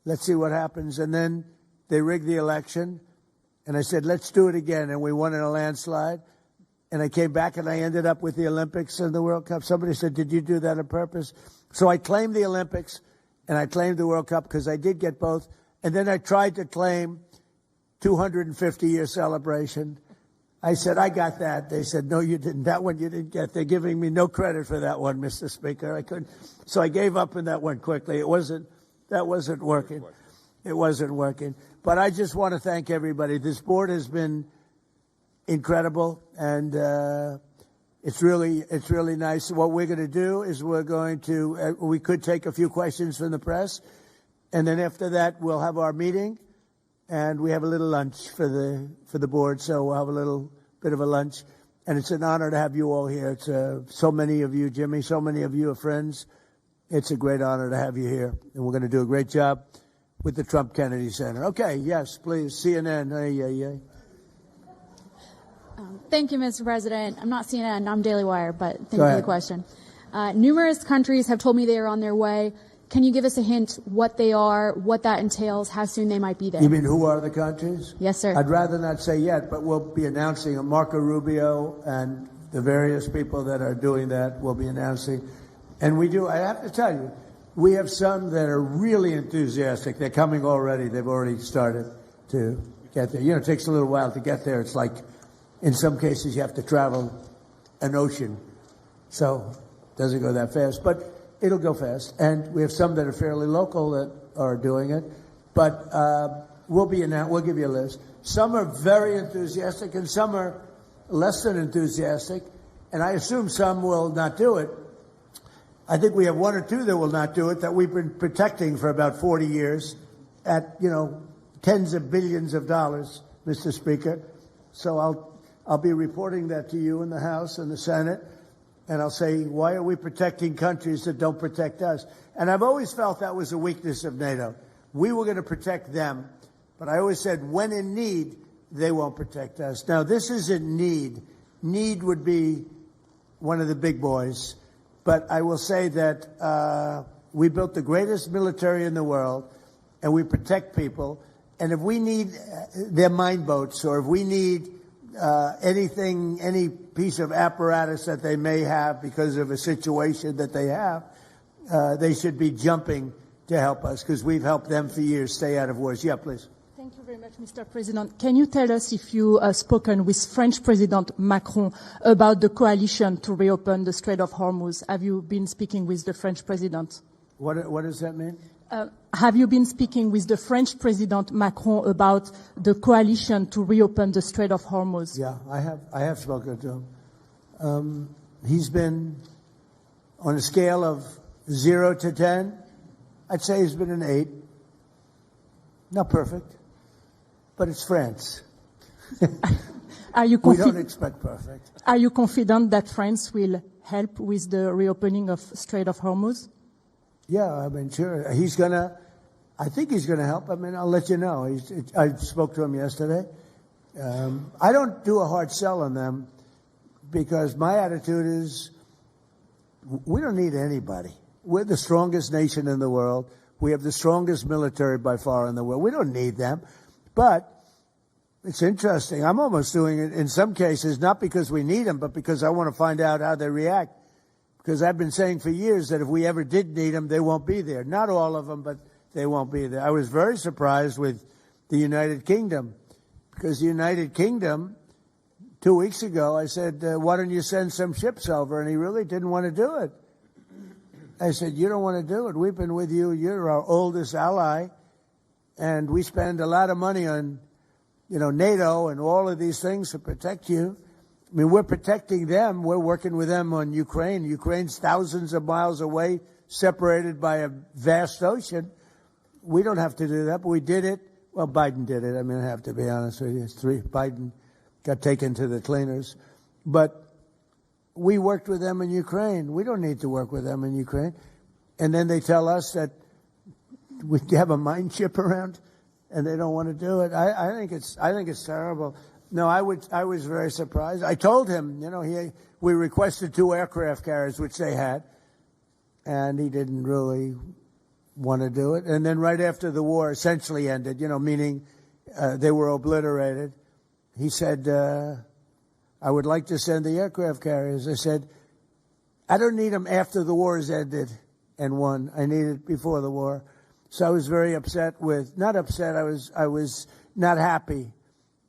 let's see what happens. And then they rigged the election, and I said, let's do it again. And we won in a landslide. And I came back, and I ended up with the Olympics and the World Cup. Somebody said, did you do that on purpose? So I claimed the Olympics, and I claimed the World Cup because I did get both. And then I tried to claim 250-year celebration. I said, I got that. They said, no, you didn't. That one you didn't get. They're giving me no credit for that one, Mr. Speaker. I couldn't. So I gave up on that one quickly. That wasn't working. It wasn't working. But I just want to thank everybody. This board has been incredible, and it's really nice. What we're going to do is we could take a few questions from the press, and then after that we'll have our meeting, and we have a little lunch for the board. So we'll have a little bit of a lunch, and it's an honor to have you all here. It's so many of you, Jimmy, so many of you are friends. It's a great honor to have you here, and we're going to do a great job with the Trump Kennedy Center. Okay, yes, please, CNN. Hey. Thank you, Mr. President. I'm not CNN, I'm Daily Wire, but thank you for the question. Numerous countries have told me they are on their way. Can you give us a hint what they are, what that entails, how soon they might be there? You mean who are the countries? Yes, sir. I'd rather not say yet, but we'll be announcing Marco Rubio and the various people that are doing that will be announcing. And I have to tell you, we have some that are really enthusiastic. They're coming already. They've already started to get there. It takes a little while to get there. It's like, in some cases, you have to travel an ocean. So it doesn't go that fast, but it'll go fast. And we have some that are fairly local that are doing it. But we'll give you a list. Some are very enthusiastic, and some are less than enthusiastic. And I assume some will not do it. I think we have one or two that will not do it that we've been protecting for about 40 years at, tens of billions of dollars, Mr. Speaker. So I'll be reporting that to you in the House and the Senate, and I'll say, why are we protecting countries that don't protect us? And I've always felt that was a weakness of NATO. We were going to protect them, but I always said, when in need, they won't protect us. Now, this isn't need. Need would be one of the big boys. But I will say that we built the greatest military in the world, and we protect people. And if we need their mine boats, or if we need anything, any piece of apparatus that they may have because of a situation that they have, they should be jumping to help us, because we've helped them for years stay out of wars. Yeah, please. Thank you very much, Mr. President. Can you tell us if you have spoken with French President Macron about the coalition to reopen the Strait of Hormuz? Have you been speaking with the French President? What does that mean? Have you been speaking with the French President Macron about the coalition to reopen the Strait of Hormuz? Yeah, I have spoken to him. He's been, on a scale of 0 to 10, I'd say he's been an 8. Not perfect, but it's France. We don't expect perfect. Are you confident that France will help with the reopening of Strait of Hormuz? Yeah, I mean, sure. I think he's going to help. I mean, I'll let you know. I spoke to him yesterday. I don't do a hard sell on them, because my attitude is we don't need anybody. We're the strongest nation in the world. We have the strongest military by far in the world. We don't need them. But it's interesting. I'm almost doing it in some cases, not because we need them, but because I want to find out how they react. Because I've been saying for years that if we ever did need them, they won't be there. Not all of them, but they won't be there. I was very surprised with the United Kingdom, because the United Kingdom, 2 weeks ago, I said, why don't you send some ships over? And he really didn't want to do it. I said, you don't want to do it. We've been with you. You're our oldest ally. And we spend a lot of money on, NATO and all of these things to protect you. I mean, we're protecting them. We're working with them on Ukraine. Ukraine's thousands of miles away, separated by a vast ocean. We don't have to do that, but we did it. Well, Biden did it. I mean, I have to be honest with you. Biden got taken to the cleaners. But we worked with them in Ukraine. We don't need to work with them in Ukraine. And then they tell us that we have a mine ship around, and they don't want to do it. I think it's terrible. No, I was very surprised. I told him, we requested 2 aircraft carriers, which they had, and he didn't really want to do it. And then right after the war essentially ended, meaning they were obliterated, he said, I would like to send the aircraft carriers. I said, I don't need them after the war has ended and won. I need it before the war. So I was very upset not upset, I was not happy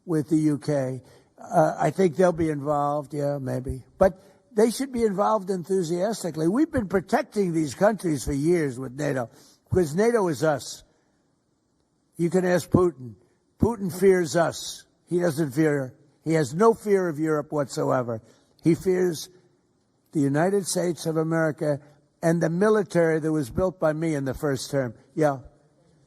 with the UK. I think they'll be involved, yeah, maybe. But they should be involved enthusiastically. We've been protecting these countries for years with NATO, because NATO is us. You can ask Putin. Putin fears us. He has no fear of Europe whatsoever. He fears the United States of America and the military that was built by me in the first term. Yeah.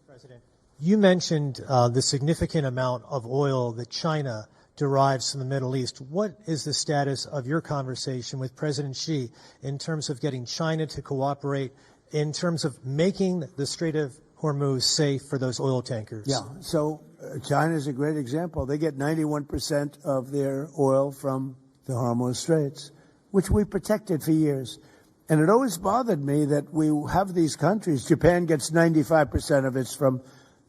President, you mentioned the significant amount of oil that China derives from the Middle East. What is the status of your conversation with President Xi in terms of getting China to cooperate, in terms of making the Strait of Hormuz safe for those oil tankers? Yeah, so China is a great example. They get 91% of their oil from the Hormuz Straits, which we protected for years. And it always bothered me that we have these countries. Japan gets 95% of its from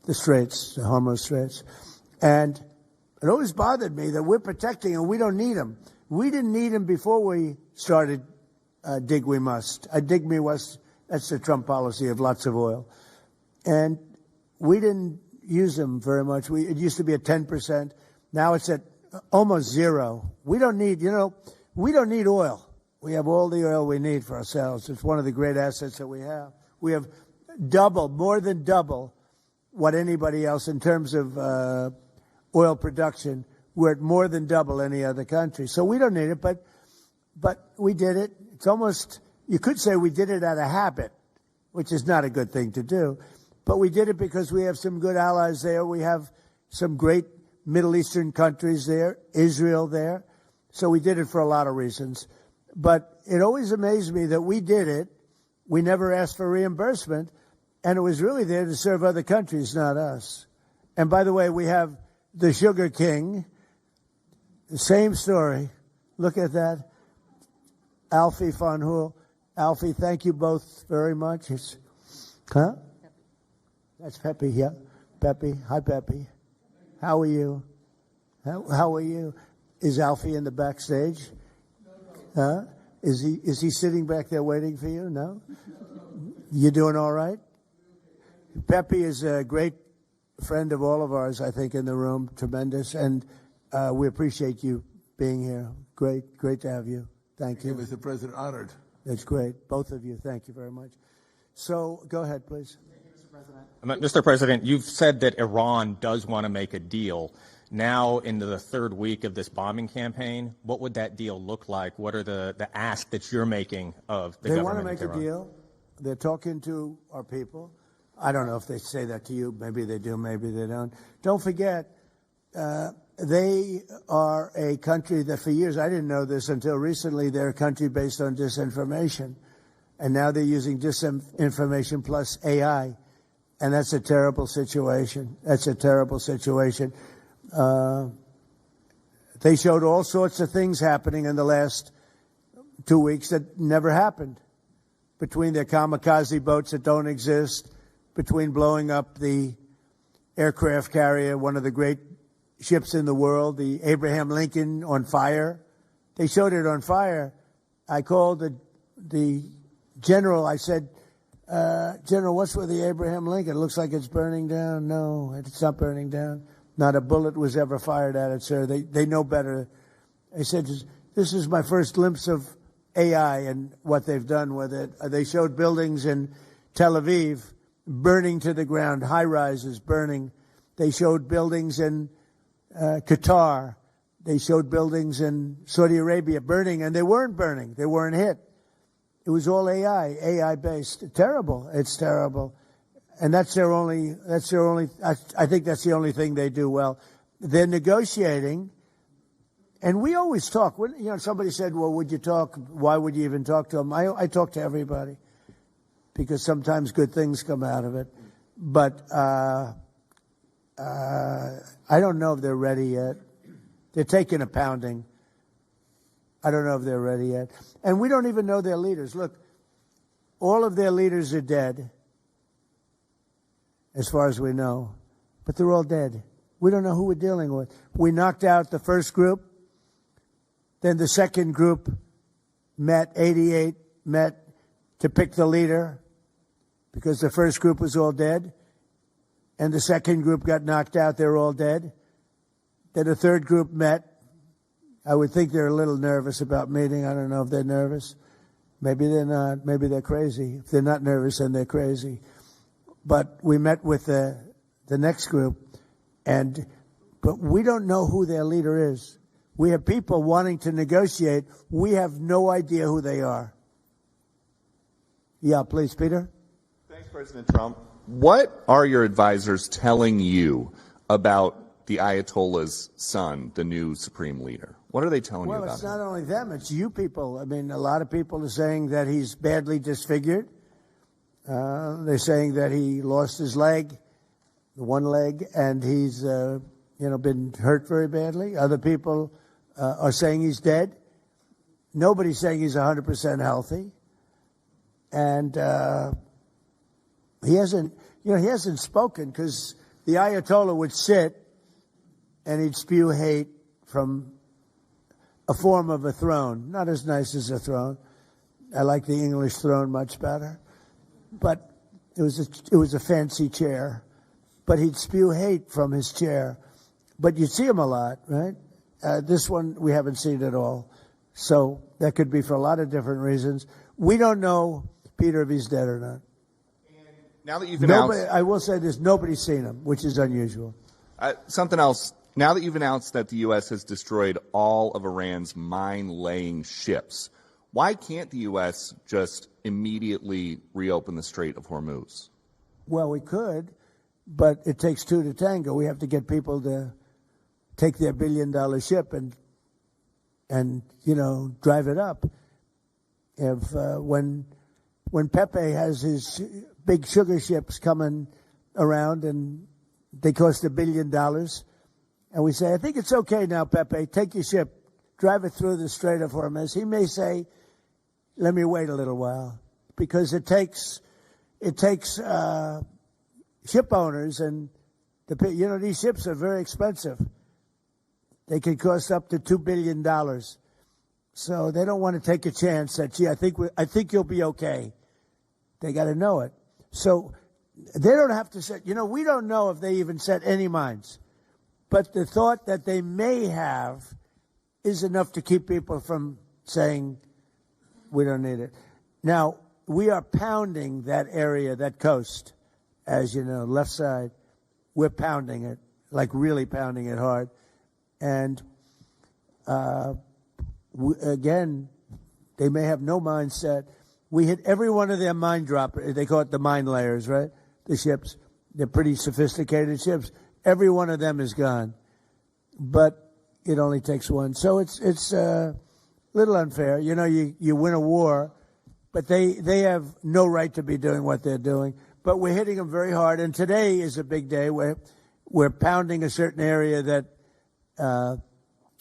the Straits, the Hormuz Straits. And it always bothered me that we're protecting and we don't need them. We didn't need them before we started dig we must. Dig me must, that's the Trump policy of lots of oil. And we didn't use them very much. It used to be at 10%. Now it's at almost 0. We don't need oil. We have all the oil we need for ourselves. It's one of the great assets that we have. We have more than double what anybody else in terms of oil production. We're at more than double any other country. So we don't need it, but we did it. It's almost, You could say we did it out of habit, which is not a good thing to do. But we did it because we have some good allies there. We have some great Middle Eastern countries there, Israel there. So we did it for a lot of reasons. But it always amazed me that we did it. We never asked for reimbursement. And it was really there to serve other countries, not us. And by the way, we have the Sugar King. The same story. Look at that. Alfie von Hool. Alfie, thank you both very much. Huh? That's Pepe, yeah. Pepe. Hi, Pepe. How are you? How are you? Is Alfie in the backstage? Huh? Is he sitting back there waiting for you? No? You doing all right? Pepe is a great friend of all of ours, I think, in the room. Tremendous. And we appreciate you being here. Great to have you. Thank you. Mr. President, honored. That's great. Both of you. Thank you very much. So go ahead, please. Mr. President, you've said that Iran does want to make a deal. Now, into the third week of this bombing campaign, what would that deal look like? What are the asks that you're making of the government? They want to make a deal. They're talking to our people. I don't know if they say that to you. Maybe they do. Maybe they don't. Don't forget, they are a country that for years, I didn't know this until recently, they're a country based on disinformation. And now they're using disinformation plus AI. And that's a terrible situation. That's a terrible situation. They showed all sorts of things happening in the last 2 weeks that never happened. Between their kamikaze boats that don't exist, between blowing up the aircraft carrier, one of the great ships in the world, the Abraham Lincoln, on fire. They showed it on fire. I called the general. I said, General, what's with the Abraham Lincoln? It looks like it's burning down. No, it's not burning down. Not a bullet was ever fired at it, sir. They know better. I said, this is my first glimpse of AI and what they've done with it. They showed buildings in Tel Aviv burning to the ground, high-rises burning. They showed buildings in Qatar. They showed buildings in Saudi Arabia burning, and they weren't burning. They weren't hit. It was all AI-based. Terrible. It's terrible. And I think that's the only thing they do well. They're negotiating, and we always talk. Somebody said, well, would you talk? Why would you even talk to them? I talk to everybody because sometimes good things come out of it. But I don't know if they're ready yet. They're taking a pounding. I don't know if they're ready yet. And we don't even know their leaders. Look, all of their leaders are dead, as far as we know. But they're all dead. We don't know who we're dealing with. We knocked out the first group. Then the second group met, 88 met to pick the leader because the first group was all dead. And the second group got knocked out. They're all dead. Then the third group met. I would think they're a little nervous about meeting. I don't know if they're nervous. Maybe they're not. Maybe they're crazy. If they're not nervous, then they're crazy. But we met with the next group, but we don't know who their leader is. We have people wanting to negotiate. We have no idea who they are. Yeah, please, Peter. Thanks, President Trump. What are your advisors telling you about the Ayatollah's son, the new supreme leader? What are they telling you about him? Well, it's not only them, it's you people. I mean, a lot of people are saying that he's badly disfigured. They're saying that he lost his leg, one leg, and he's, been hurt very badly. Other people are saying he's dead. Nobody's saying he's 100% healthy. And he hasn't spoken because the Ayatollah would sit and he'd spew hate from a form of a throne. Not as nice as a throne. I like the English throne much better. But it was a fancy chair. But he'd spew hate from his chair. But you'd see him a lot, right? This one we haven't seen at all. So that could be for a lot of different reasons. We don't know, Peter, if he's dead or not. And now that you've announced... I will say this, nobody's seen him, which is unusual. Something else. Now that you've announced that the U.S. has destroyed all of Iran's mine-laying ships, Why can't the U.S. just immediately reopen the Strait of Hormuz? Well, we could, but it takes two to tango. We have to get people to take their billion-dollar ship and drive it up. If when Pepe has his big sugar ships coming around and they cost $1 billion, and we say, I think it's okay now, Pepe, take your ship, drive it through the Strait of Hormuz. He may say, let me wait a little while, because it takes ship owners, and these ships are very expensive. They can cost up to $2 billion. So they don't want to take a chance that, gee, I think you'll be okay. They got to know it. So they don't have to set, we don't know if they even set any mines. But the thought that they may have is enough to keep people from saying, we don't need it. Now, we are pounding that area, that coast, as you know, left side. We're pounding it, like really pounding it hard. And again, they may have no mine set. We hit every one of their mine droppers. They call it the mine layers, right? The ships. They're pretty sophisticated ships. Every one of them is gone. But it only takes one. So it's a little unfair. You win a war, but they have no right to be doing what they're doing. But we're hitting them very hard. And today is a big day where we're pounding a certain area that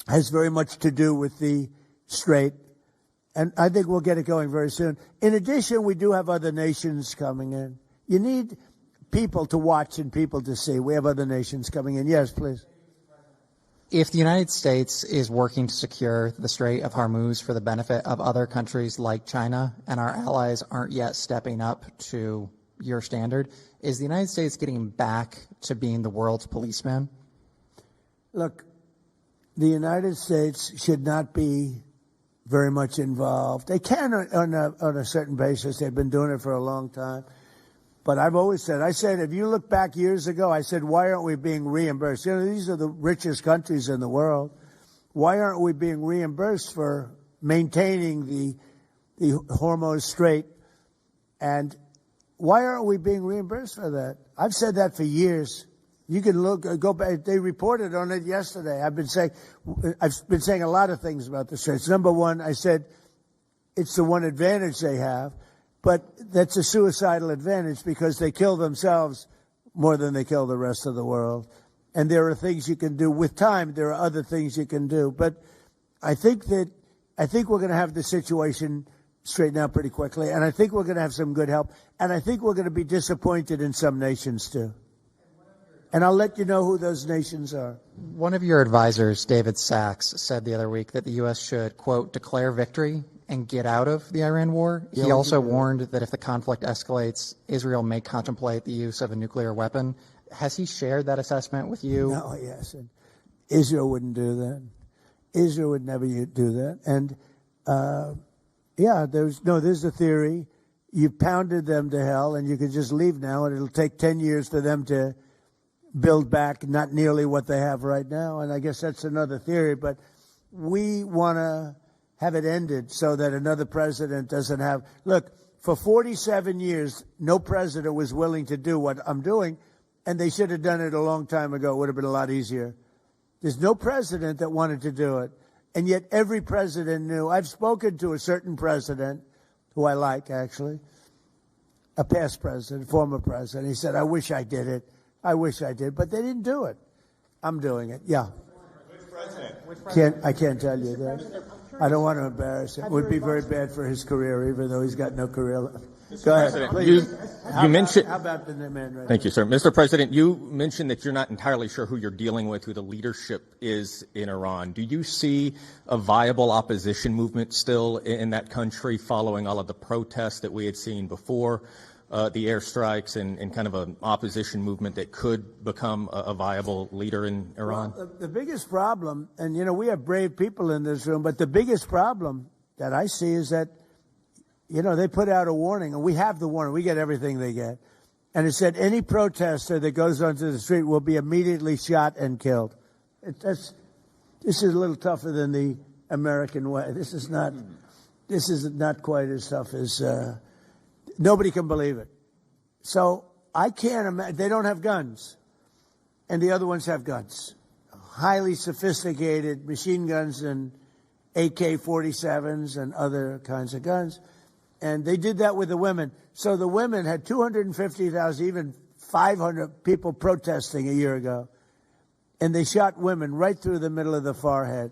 has very much to do with the strait. And I think we'll get it going very soon. In addition, we do have other nations coming in. You need people to watch and people to see. We have other nations coming in. Yes, please. If the United States is working to secure the Strait of Hormuz for the benefit of other countries like China, and our allies aren't yet stepping up to your standard, is the United States getting back to being the world's policeman? Look, the United States should not be very much involved. They can on a certain basis. They've been doing it for a long time. But I've always said, if you look back years ago, I said, why aren't we being reimbursed? These are the richest countries in the world. Why aren't we being reimbursed for maintaining the Hormuz Strait? And why aren't we being reimbursed for that? I've said that for years. You can go back. They reported on it yesterday. I've been saying a lot of things about the straits. Number one, I said it's the one advantage they have, but that's a suicidal advantage because they kill themselves more than they kill the rest of the world. And there are things you can do with time. There are other things you can do. But I think we're going to have the situation straightened out pretty quickly. And I think we're going to have some good help. And I think we're going to be disappointed in some nations too. And I'll let you know who those nations are. One of your advisors, David Sachs, said the other week that the U.S. should, quote, declare victory and get out of the Iran war. Yeah, he also warned that if the conflict escalates, Israel may contemplate the use of a nuclear weapon. Has he shared that assessment with you? No, yes. And Israel wouldn't do that. Israel would never do that. And, there's a theory. You pounded them to hell, and you could just leave now, and it'll take 10 years for them to build back not nearly what they have right now. And I guess that's another theory. But we want to have it ended so that another president doesn't have. Look, for 47 years, no president was willing to do what I'm doing, and they should have done it a long time ago. It would have been a lot easier. There's no president that wanted to do it, and yet every president knew. I've spoken to a certain president, who I like, actually, a past president, former president. He said, I wish I did it. I wish I did, but they didn't do it. I'm doing it. Yeah. Which president? I can't tell you that. I don't want to embarrass him. It would be very bad for his career, even though he's got no career left. Go ahead, please. You mentioned. How about the man right Thank you, sir. Mr. President, you mentioned that you're not entirely sure who you're dealing with, who the leadership is in Iran. Do you see a viable opposition movement still in that country following all of the protests that we had seen before the airstrikes and kind of an opposition movement that could become a viable leader in Iran? Well, the biggest problem, and, we have brave people in this room, but the biggest problem that I see is that, they put out a warning, and we have the warning. We get everything they get. And it said any protester that goes onto the street will be immediately shot and killed. This is a little tougher than the American way. This is not. this is not quite as tough as nobody can believe it. So I can't imagine. They don't have guns, and the other ones have guns, highly sophisticated machine guns and AK-47s and other kinds of guns. And they did that with the women. So the women had 250,000, even 500 people protesting a year ago. And they shot women right through the middle of the forehead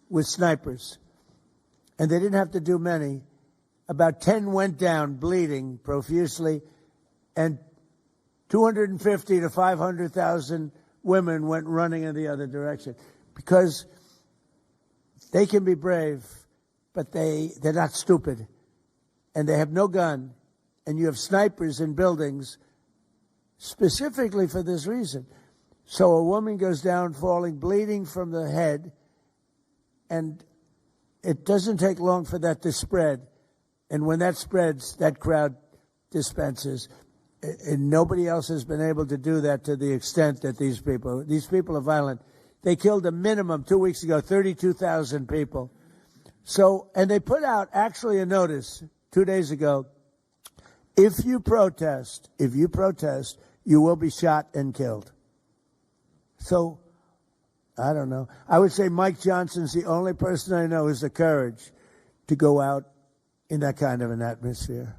with snipers. And they didn't have to do many. About 10 went down bleeding profusely. And 250 to 500,000 women went running in the other direction. Because they can be brave, but they're not stupid. And they have no gun. And you have snipers in buildings specifically for this reason. So a woman goes down falling, bleeding from the head, and it doesn't take long for that to spread. And when that spreads, that crowd dispenses. And nobody else has been able to do that to the extent that these people are violent. They killed a minimum 2 weeks ago, 32,000 people. So, and they put out actually a notice 2 days ago. If you protest, you will be shot and killed. So, I don't know. I would say Mike Johnson's the only person I know who has the courage to go out in that kind of an atmosphere.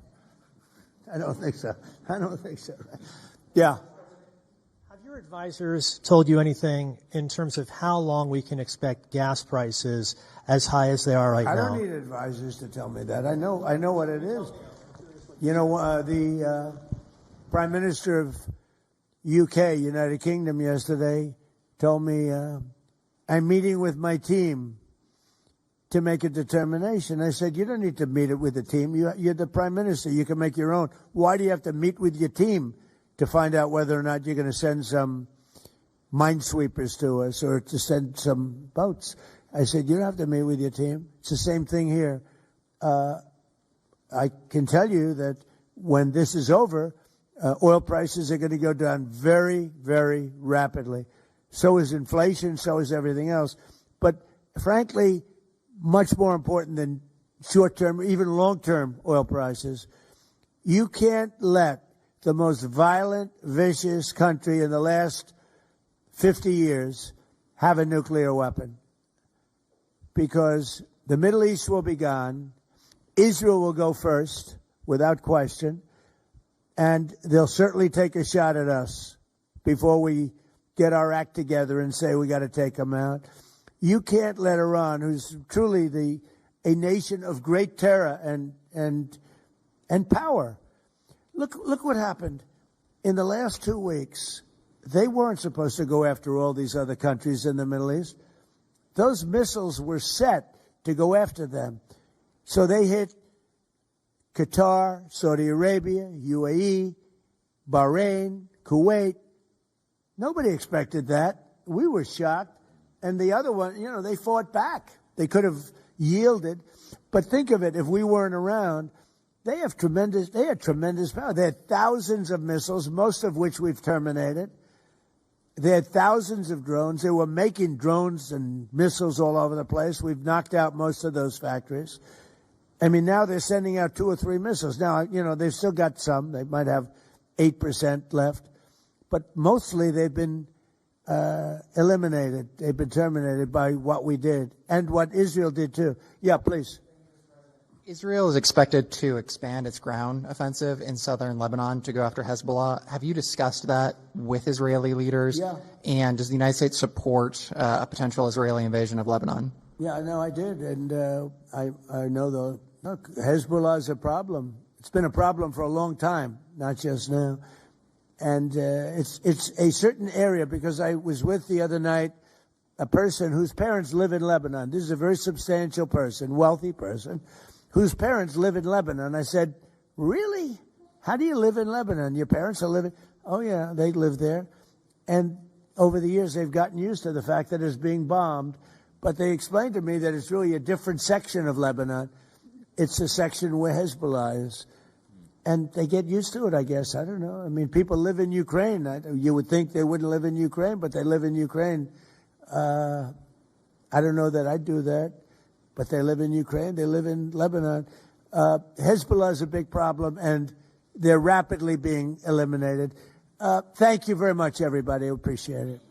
I don't think so. Yeah. Have your advisors told you anything in terms of how long we can expect gas prices as high as they are right now? I don't need advisors to tell me that. I know what it is. You know, the Prime Minister of UK, United Kingdom, yesterday told me, I'm meeting with my team to make a determination. I said, you don't need to meet it with the team. You're the Prime Minister. You can make your own. Why do you have to meet with your team to find out whether or not you're going to send some minesweepers to us or to send some boats? I said, you don't have to meet with your team. It's the same thing here. I can tell you that when this is over, oil prices are going to go down very, very rapidly. So is inflation, so is everything else. But frankly, much more important than short-term, even long-term oil prices, you can't let the most violent, vicious country in the last 50 years have a nuclear weapon. Because the Middle East will be gone, Israel will go first, without question, and they'll certainly take a shot at us before we get our act together and say we got to take them out. You can't let Iran, who's truly a nation of great terror and power. Look what happened in the last 2 weeks. They weren't supposed to go after all these other countries in the Middle East. Those missiles were set to go after them. So they hit Qatar, Saudi Arabia, UAE, Bahrain, Kuwait. Nobody expected that. We were shocked. And the other one, they fought back. They could have yielded. But think of it, if we weren't around, they had tremendous power. They had thousands of missiles, most of which we've terminated. They had thousands of drones. They were making drones and missiles all over the place. We've knocked out most of those factories. I mean, now they're sending out 2 or 3 missiles. Now, they've still got some. They might have 8% left. But mostly they've been eliminated. They've been terminated by what we did and what Israel did too. Yeah, please. Israel is expected to expand its ground offensive in southern Lebanon to go after Hezbollah. Have you discussed that with Israeli leaders? Yeah. And does the United States support a potential Israeli invasion of Lebanon? Yeah, no, I did. And I know Hezbollah is a problem. It's been a problem for a long time, not just now. And it's a certain area, because I was with the other night a person whose parents live in Lebanon. This is a very substantial person, wealthy person, whose parents live in Lebanon. I said, really? How do you live in Lebanon? Your parents are living? Oh, yeah, they live there. And over the years, they've gotten used to the fact that it's being bombed. But they explained to me that it's really a different section of Lebanon. It's a section where Hezbollah is. And they get used to it, I guess. I don't know. I mean, people live in Ukraine. You would think they wouldn't live in Ukraine, but they live in Ukraine. I don't know that I'd do that. but they live in Ukraine, they live in Lebanon. Hezbollah is a big problem, and they're rapidly being eliminated. Thank you very much, everybody. I appreciate it.